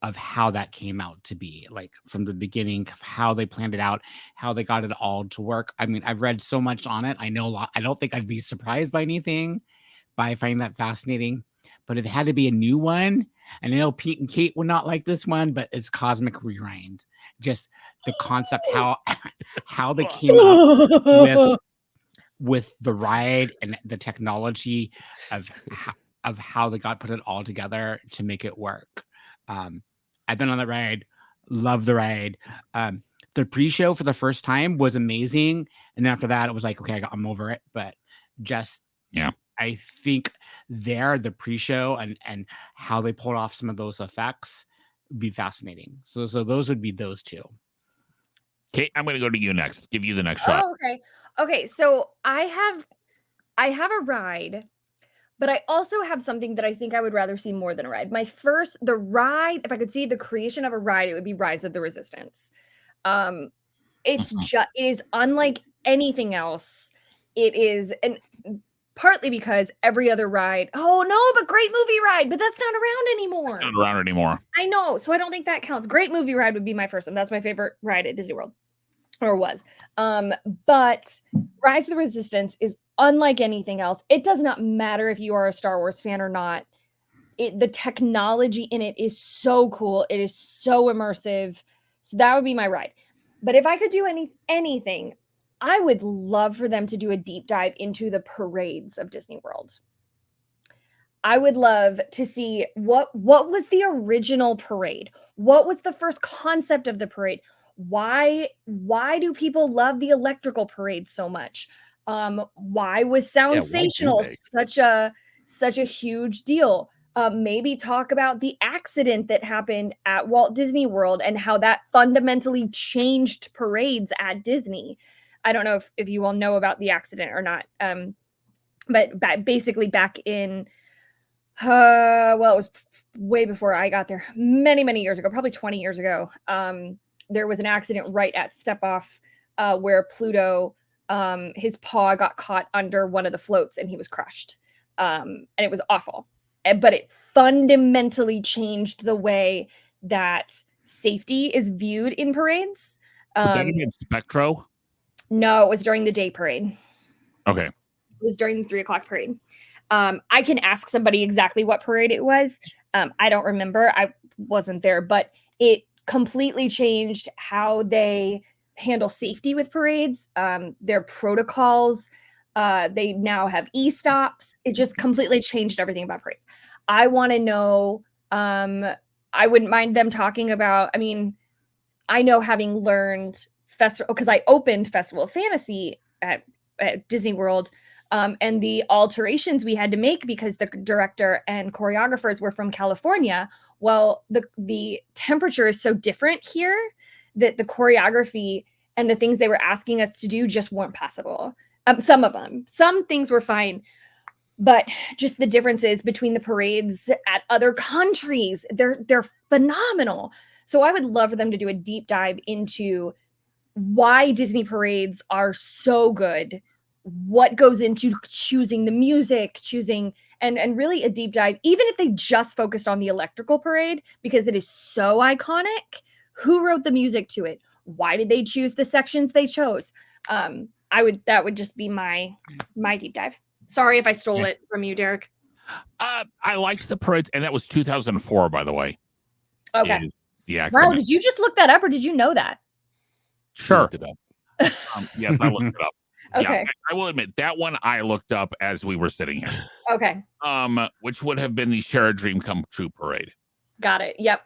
of how that came out to be, like from the beginning of how they planned it out, how they got it all to work. I mean, I've read so much on it. I know a lot. I don't think I'd be surprised by anything, but I find that fascinating. But if it had to be a new one, and I know Pete and Kate would not like this one, but it's Cosmic Rewind. Just the concept, how they came up with the ride and the technology of how they put it all together to make it work. I've been on that ride, love the ride. The pre-show for the first time was amazing, and then after that, it was like, okay, I'm over it. But just I think the pre-show and how they pulled off some of those effects would be fascinating. So those would be those two. Kate, I'm going to go to you next. Give you the next shot. Oh, okay. So I have a ride, but I also have something that I think I would rather see more than a ride. The ride, if I could see the creation of a ride, it would be Rise of the Resistance. It is unlike anything else. It is, and partly because every other ride, oh no, but Great Movie Ride, but that's not around anymore. It's not around anymore. I know, so I don't think that counts. Great Movie Ride would be my first one. That's my favorite ride at Disney World, or was. But Rise of the Resistance is unlike anything else. It does not matter if you are a Star Wars fan or not. The technology in it is so cool. It is so immersive. So that would be my ride. But if I could do anything, I would love for them to do a deep dive into the parades of Disney World. I would love to see what was the original parade? What was the first concept of the parade? Why do people love the electrical parade so much? Why was Soundsational such a huge deal? Maybe talk about the accident that happened at Walt Disney World and how that fundamentally changed parades at Disney. I don't know if you all know about the accident or not. But basically back in, it was way before I got there, many, many years ago, probably 20 years ago. There was an accident right at Step Off where Pluto, his paw got caught under one of the floats and he was crushed. And it was awful. But it fundamentally changed the way that safety is viewed in parades. Was that in Spectro? No, it was during the day parade. Okay. It was during the 3:00 parade. I can ask somebody exactly what parade it was. I don't remember. I wasn't there, but it completely changed how they handle safety with parades, their protocols. They now have e-stops. It just completely changed everything about parades. I want to know, I wouldn't mind them talking about, I mean, I know having learned festival, because I opened Festival of Fantasy at Disney World, and the alterations we had to make because the director and choreographers were from California. Well, the temperature is so different here that the choreography and the things they were asking us to do just weren't possible. Some of them, some things were fine, But just the differences between the parades at other countries, they're phenomenal. So I would love for them to do a deep dive into why Disney parades are so good, what goes into choosing the music, choosing and really a deep dive, even if they just focused on the electrical parade, because it is so iconic. Who wrote the music to it? Why did they choose the sections they chose? That would just be my deep dive. Sorry if I stole it from you, Derek. I liked the parade, and that was 2004, by the way. Okay. Is the Wow, accident. did you just look that up or did you know that? Sure. Looked it up. Yes, I looked it up. Okay. Yeah, I will admit that one I looked up as we were sitting here. Okay. Which would have been the Share a Dream Come True parade. Got it. Yep.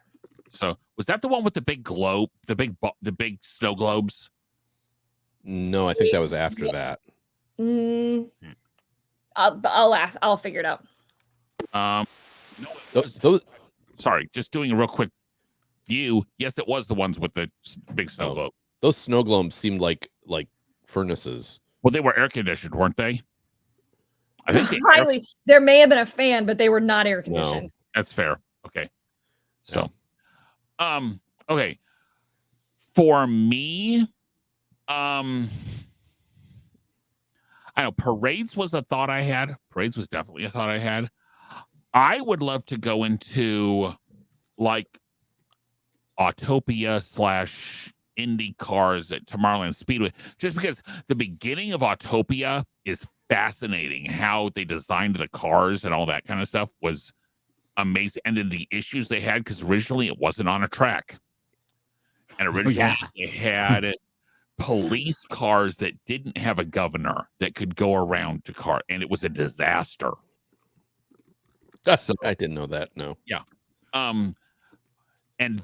So was that the one with the big globe, the big snow globes? No, I think that was after that. I'll figure it out. No, it was, sorry, just doing a real quick view. Yes, it was the ones with the big snow globe. Those snow globes seemed like furnaces. Well, they were air conditioned, weren't they? I think there may have been a fan, but they were not air conditioned. No. That's fair. Okay. So, okay. For me, I know parades was a thought I had. Parades was definitely a thought I had. I would love to go into like Autopia / Indy cars at Tomorrowland Speedway, just because the beginning of Autopia is fascinating. How they designed the cars and all that kind of stuff was amazing. And then the issues they had, because originally it wasn't on a track. And originally they had police cars that didn't have a governor that could go around to car, and it was a disaster. So, I didn't know that. No. Yeah. And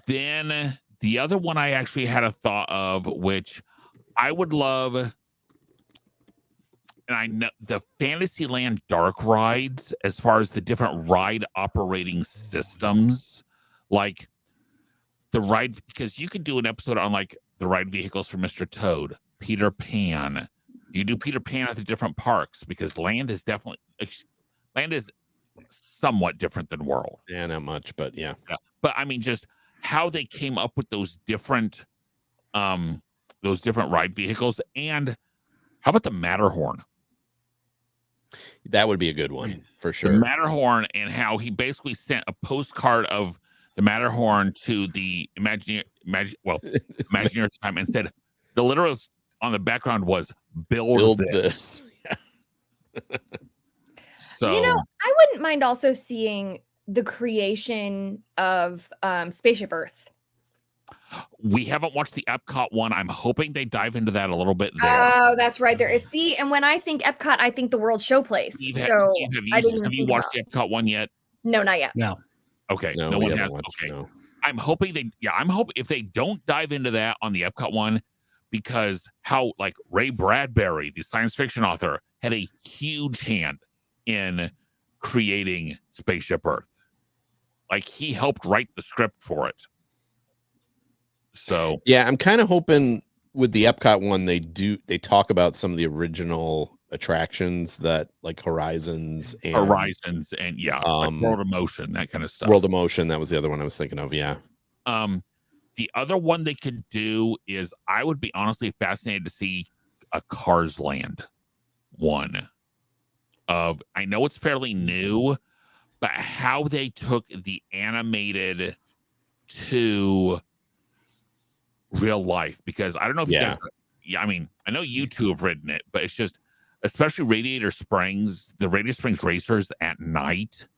then the other one I actually had a thought of, which I would love, and I know the Fantasyland dark rides, as far as the different ride operating systems, like the ride, because you could do an episode on like the ride vehicles for Mr. Toad, Peter Pan. You do Peter Pan at the different parks, because land is somewhat different than World. Yeah, not much, but yeah. But I mean, just how they came up with those different ride vehicles. And how about the Matterhorn? That would be a good one for sure. The Matterhorn, and how he basically sent a postcard of the Matterhorn to the Imagineers time and said the literal on the background was build this. So I wouldn't mind also seeing the creation of Spaceship Earth. We haven't watched the Epcot one. I'm hoping they dive into that a little bit there. Oh, that's right. There is. See, and when I think Epcot, I think the World Showplace. Steve, have you watched the Epcot one yet? No, not yet. No. Okay. No one has. Okay. No. I'm hoping I'm hoping if they don't dive into that on the Epcot one, because how like Ray Bradbury, the science fiction author, had a huge hand in creating Spaceship Earth. Like he helped write the script for it. So yeah, I'm kind of hoping with the Epcot one they talk about some of the original attractions that like Horizons and like World of Motion, that kind of stuff. World of Motion, that was the other one I was thinking of. Yeah. The other one they could do is I would be honestly fascinated to see a Cars Land one. I know it's fairly new, but how they took the animated to real life, because I don't know if you guys, I mean, I know you two have ridden it, but it's just, especially Radiator Springs, the Radiator Springs Racers at night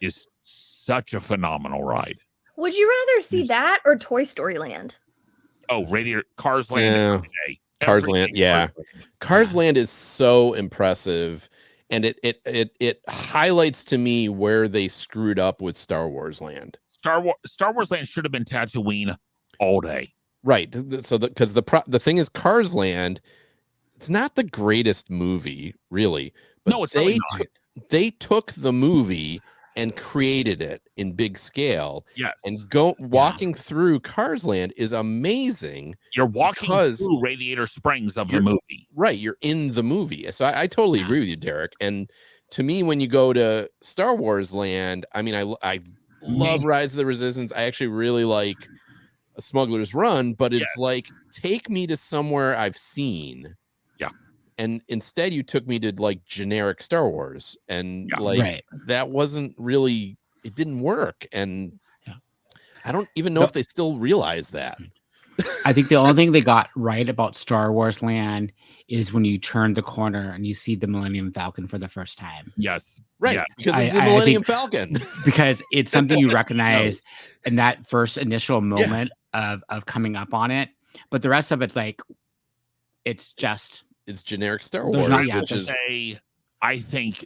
is such a phenomenal ride. Would you rather see that or Toy Story Land? Oh, Cars Land. Yeah. Cars Land, yeah. Cars Land is so impressive, and it highlights to me where they screwed up with Star Wars Land. Star Wars Land should have been Tatooine all day. Right. So because the thing is, Cars Land, it's not the greatest movie, really. But no, it's really not. They took the movie and created it in big scale. Yes. And walking through Cars Land is amazing. You're walking through Radiator Springs of the movie. Right. You're in the movie. So I totally agree with you, Derek. And to me, when you go to Star Wars land, I mean, I love Rise of the Resistance. I actually really like A Smuggler's Run, but it's like, take me to somewhere I've seen. Yeah. And instead you took me to like generic Star Wars, and like that wasn't really, it didn't work. And I don't even know if they still realize that. I think the only thing they got right about Star Wars Land is when you turn the corner and you see the Millennium Falcon for the first time. Yes. Right. Yeah. Because it's the Millennium Falcon. Because it's something you recognize in that first initial moment of coming up on it. But the rest of it's like, it's generic Star Wars, which is I think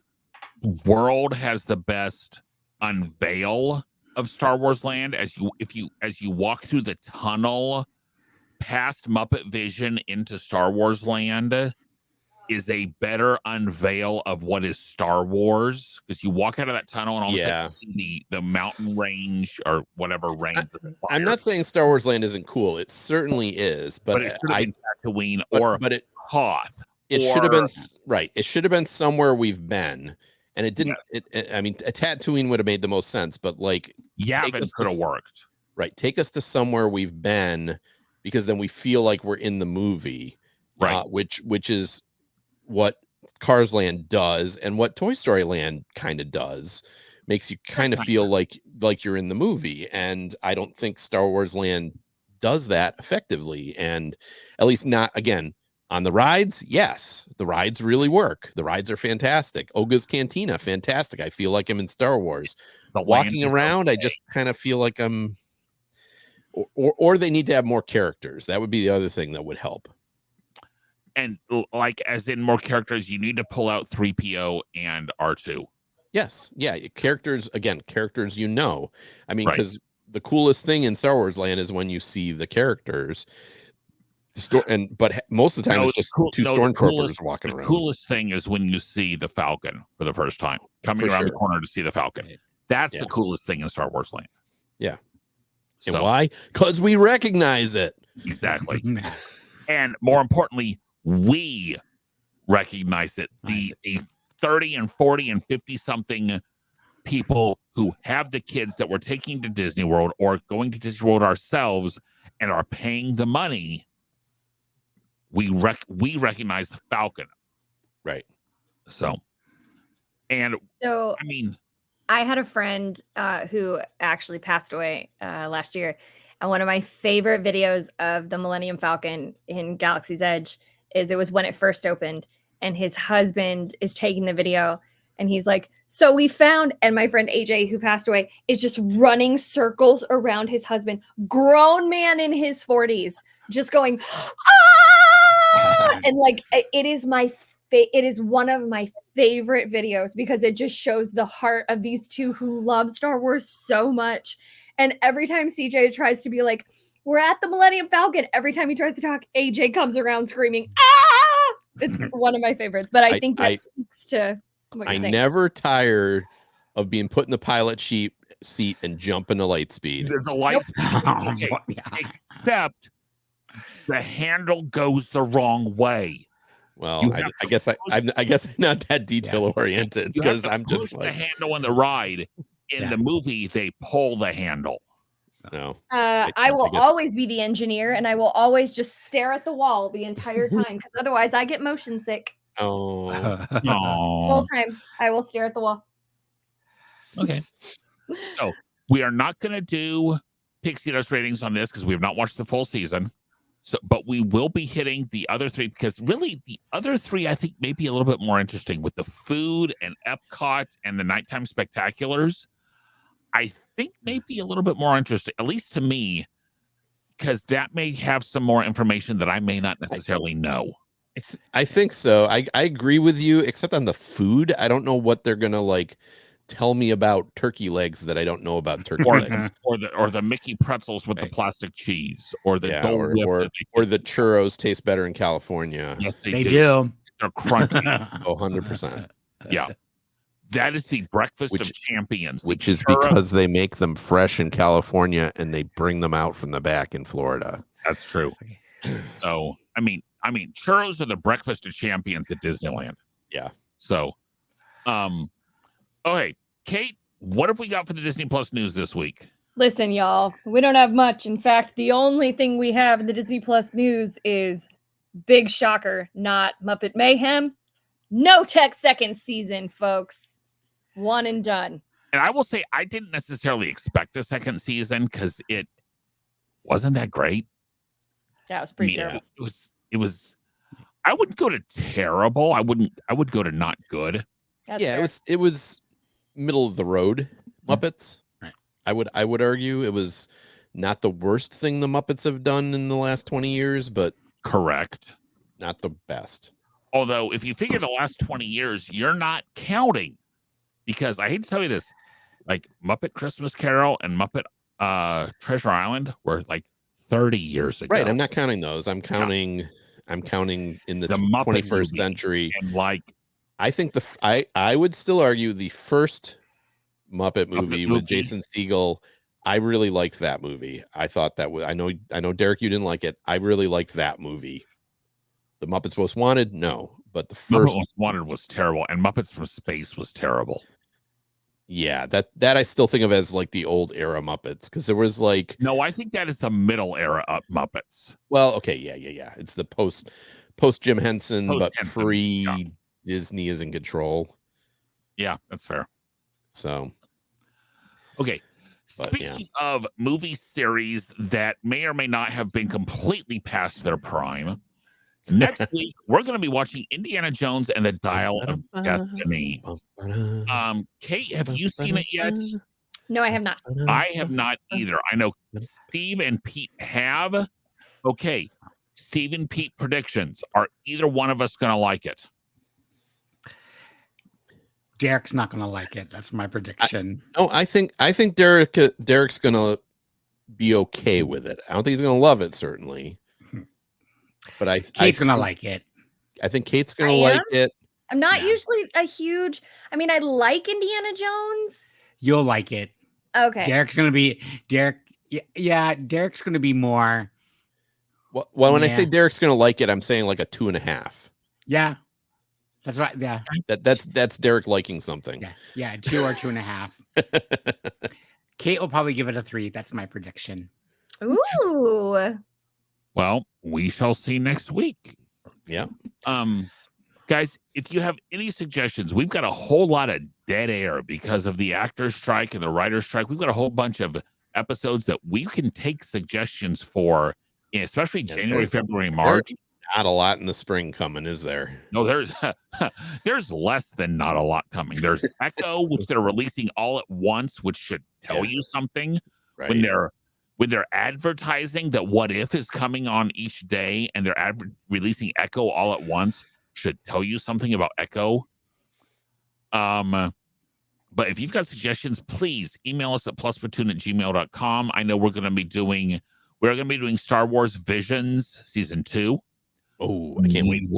World has the best unveil of Star Wars Land as you walk through the tunnel past Muppet Vision into Star Wars Land is a better unveil of what is Star Wars, because you walk out of that tunnel and all of a sudden you see the mountain range or whatever range. I'm not saying Star Wars Land isn't cool. It certainly is, but it should have been Tatooine or Hoth. It should have been right. It should have been somewhere we've been, and it didn't. I mean, a Tatooine would have made the most sense, but like Yavin could have worked. Right, take us to somewhere we've been, because then we feel like we're in the movie, right? Which is what Cars Land does, and what Toy Story Land kind of does, makes you kind of feel like you're in the movie. And I don't think Star Wars Land does that effectively, and at least not again. On the rides, yes, the rides really work. The rides are fantastic. Oga's Cantina, fantastic. I feel like I'm in Star Wars. But walking around, I just kind of feel like I'm, or they need to have more characters. That would be the other thing that would help. And like, as in more characters, you need to pull out 3PO and R2. Yes, yeah, characters again. Characters, I mean, because the coolest thing in Star Wars Land is when you see the characters. But most of the time it's just two stormtroopers walking around. The coolest thing is when you see the Falcon for the first time, coming around the corner to see the Falcon. That's the coolest thing in Star Wars Land. Yeah. And why? Because we recognize it. Exactly. And more importantly, we recognize it. The 30 and 40 and 50 something people who have the kids that we're taking to Disney World or going to Disney World ourselves and are paying the money. We recognize the Falcon. Right. So I mean, I had a friend who actually passed away last year. And one of my favorite videos of the Millennium Falcon in Galaxy's Edge is it was when it first opened, and his husband is taking the video and he's like, so we found, and my friend AJ, who passed away, is just running circles around his husband, grown man in his 40s, just going, and like, it is one of my favorite videos because it just shows the heart of these two who love Star Wars so much. And every time CJ tries to be like, we're at the Millennium Falcon, every time he tries to talk, AJ comes around screaming, ah! It's one of my favorites, but I think that speaks to what you're saying. Never tired of being put in the pilot seat and jumping to light speed. There's a light speed. Except the handle goes the wrong way. Well, I guess I'm not that detail oriented, because I'm just like the handle on the ride. In the movie, they pull the handle. No, I will always be the engineer, and I will always just stare at the wall the entire time, because otherwise I get motion sick. Oh, Whole time I will stare at the wall. Okay, so we are not going to do Pixie Dust ratings on this because we have not watched the full season. So, but we will be hitting the other three, because really the other three I think may be a little bit more interesting with the food and Epcot and the nighttime spectaculars. I think may be a little bit more interesting, at least to me, because that may have some more information that I may not necessarily know. I think so. I agree with you, except on the food. I don't know what they're gonna like tell me about turkey legs that I don't know about turkey legs, or the Mickey pretzels with the plastic cheese, or the Dole Whip, or the churros taste better in California. Yes, they do. They're crunchy. 100%. Yeah. That is the breakfast of champions, which is because they make them fresh in California and they bring them out from the back in Florida. That's true. So, I mean, churros are the breakfast of champions at Disneyland. Yeah. So, Okay, Kate, what have we got for the Disney Plus news this week? Listen, y'all, we don't have much. In fact, the only thing we have in the Disney Plus news is big shocker, not Muppet Mayhem. No Tech second season, folks. One and done. And I will say, I didn't necessarily expect a second season because it wasn't that great. That was pretty terrible. It was. I wouldn't go to terrible. I would go to not good. That's Yeah, fair. it was middle of the road Muppets. Right. I would argue it was not the worst thing the Muppets have done in the last 20 years, but Correct. not the best. Although, if you figure the last 20 years, you're not counting, because I hate to tell you this, like Muppet Christmas Carol and Muppet Treasure Island were like 30 years ago. Right, I'm not counting those. I'm counting in the Muppet 21st movie. century. And like, I think I would still argue the first Muppet movie with Jason Segel. I really liked that movie. I thought that was. I know, Derek, you didn't like it. I really liked that movie. The Muppets Most Wanted, no, but the first Muppet Most Wanted was terrible, and Muppets from Space was terrible. Yeah, that I still think of as like the old era Muppets, because there was like, No, I think that is the middle era of Muppets. well, okay, yeah. It's the post Jim Henson, but Post-Henson, pre Disney is in control. Yeah, that's fair. So Okay. But, Speaking of movie series that may or may not have been completely past their prime, next week we're going to be watching Indiana Jones and the Dial of Destiny. Kate, have you seen it yet? No, I have not. I have not either. I know Steve and Pete have. Okay, Steve and Pete predictions. Are either one of us going to like it? Derek's not going to like it. That's my prediction. No, I think Derek's gonna be okay with it. I don't think he's gonna love it, certainly. But Kate's going to like it. I think Kate's gonna I like am? it. I'm not Yeah. usually a huge. I mean, I like Indiana Jones. You'll like it. Okay. Derek's going to be Derek. Yeah, Derek's going to be more. Well, when I say Yeah. Derek's gonna like it, I'm saying like a 2.5. Yeah, that's right. Yeah, That's Derek liking something. yeah, 2 or 2.5. Kate will probably give it a 3. That's my prediction. Ooh. Well, we shall see next week. Yeah. Guys, if you have any suggestions, we've got a whole lot of dead air because of the actors' strike and the writers' strike. We've got a whole bunch of episodes that we can take suggestions for, especially January, February, March. There's not a lot in the spring coming, is there? No, there's less than not a lot coming. There's Echo, which they're releasing all at once, which should tell you something. Right. When they're advertising that What If is coming on each day, and they're releasing Echo all at once, should tell you something about Echo. But if you've got suggestions, please email us at plusplatoon@gmail.com. I know we're going to be doing Star Wars Visions Season 2. Oh, I can't wait.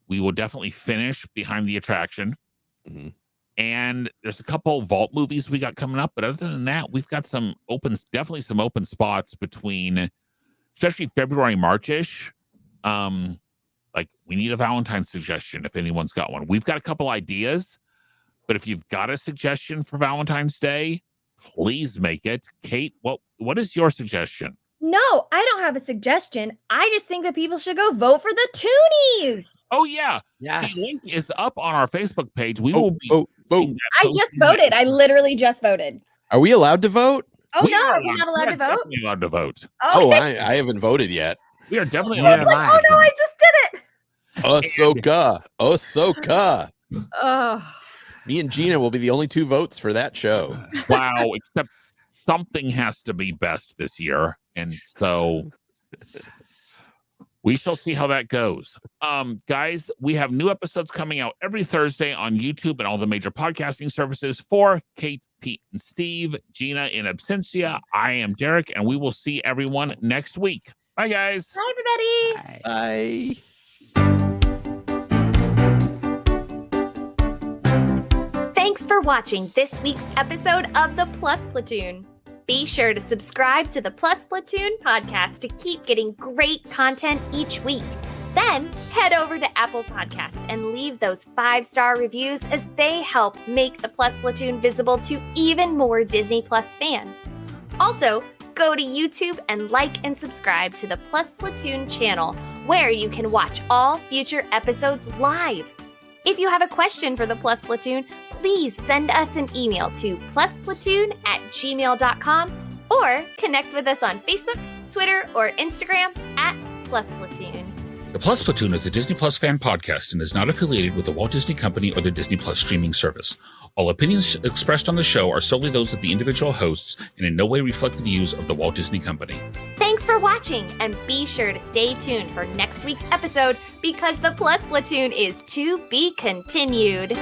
We will definitely finish Behind the Attraction. Mhm. And there's a couple Vault movies we got coming up. But other than that, we've got definitely some open spots between, especially February, March-ish. Like, we need a Valentine's suggestion if anyone's got one. We've got a couple ideas, but if you've got a suggestion for Valentine's Day, please make it. Kate, what is your suggestion? No, I don't have a suggestion. I just think that people should go vote for the Toonies. Oh, yeah. Yes. The link is up on our Facebook page. We Vote, will be vote. seeing that I posted just voted. I literally just voted. Are we allowed to vote? Oh, We no, are are we not allowed to vote? Definitely allowed to vote. Oh, I haven't voted yet. We are definitely Yeah, allowed to like, vote. Oh, no, I just did it. Ahsoka. Oh, Me and Gina will be the only 2 votes for that show. Wow, except something has to be best this year. And so we shall see how that goes. Guys, we have new episodes coming out every Thursday on YouTube and all the major podcasting services. For Kate, Pete, and Steve, Gina in absentia, I am Derek, and we will see everyone next week. Bye, guys. hi, everybody. Bye. Bye. Thanks for watching this week's episode of the Plus Platoon. Be sure to subscribe to the Plus Platoon podcast to keep getting great content each week. Then head over to Apple Podcast and leave those 5-star reviews as they help make the Plus Platoon visible to even more Disney Plus fans. Also, go to YouTube and like and subscribe to the Plus Platoon channel, where you can watch all future episodes live. If you have a question for the Plus Platoon, please send us an email to plusplatoon@gmail.com or connect with us on Facebook, Twitter, or Instagram @plusplatoon. The Plus Platoon is a Disney Plus fan podcast and is not affiliated with the Walt Disney Company or the Disney Plus streaming service. All opinions expressed on the show are solely those of the individual hosts and in no way reflect the views of the Walt Disney Company. Thanks for watching, and be sure to stay tuned for next week's episode because the Plus Platoon is to be continued.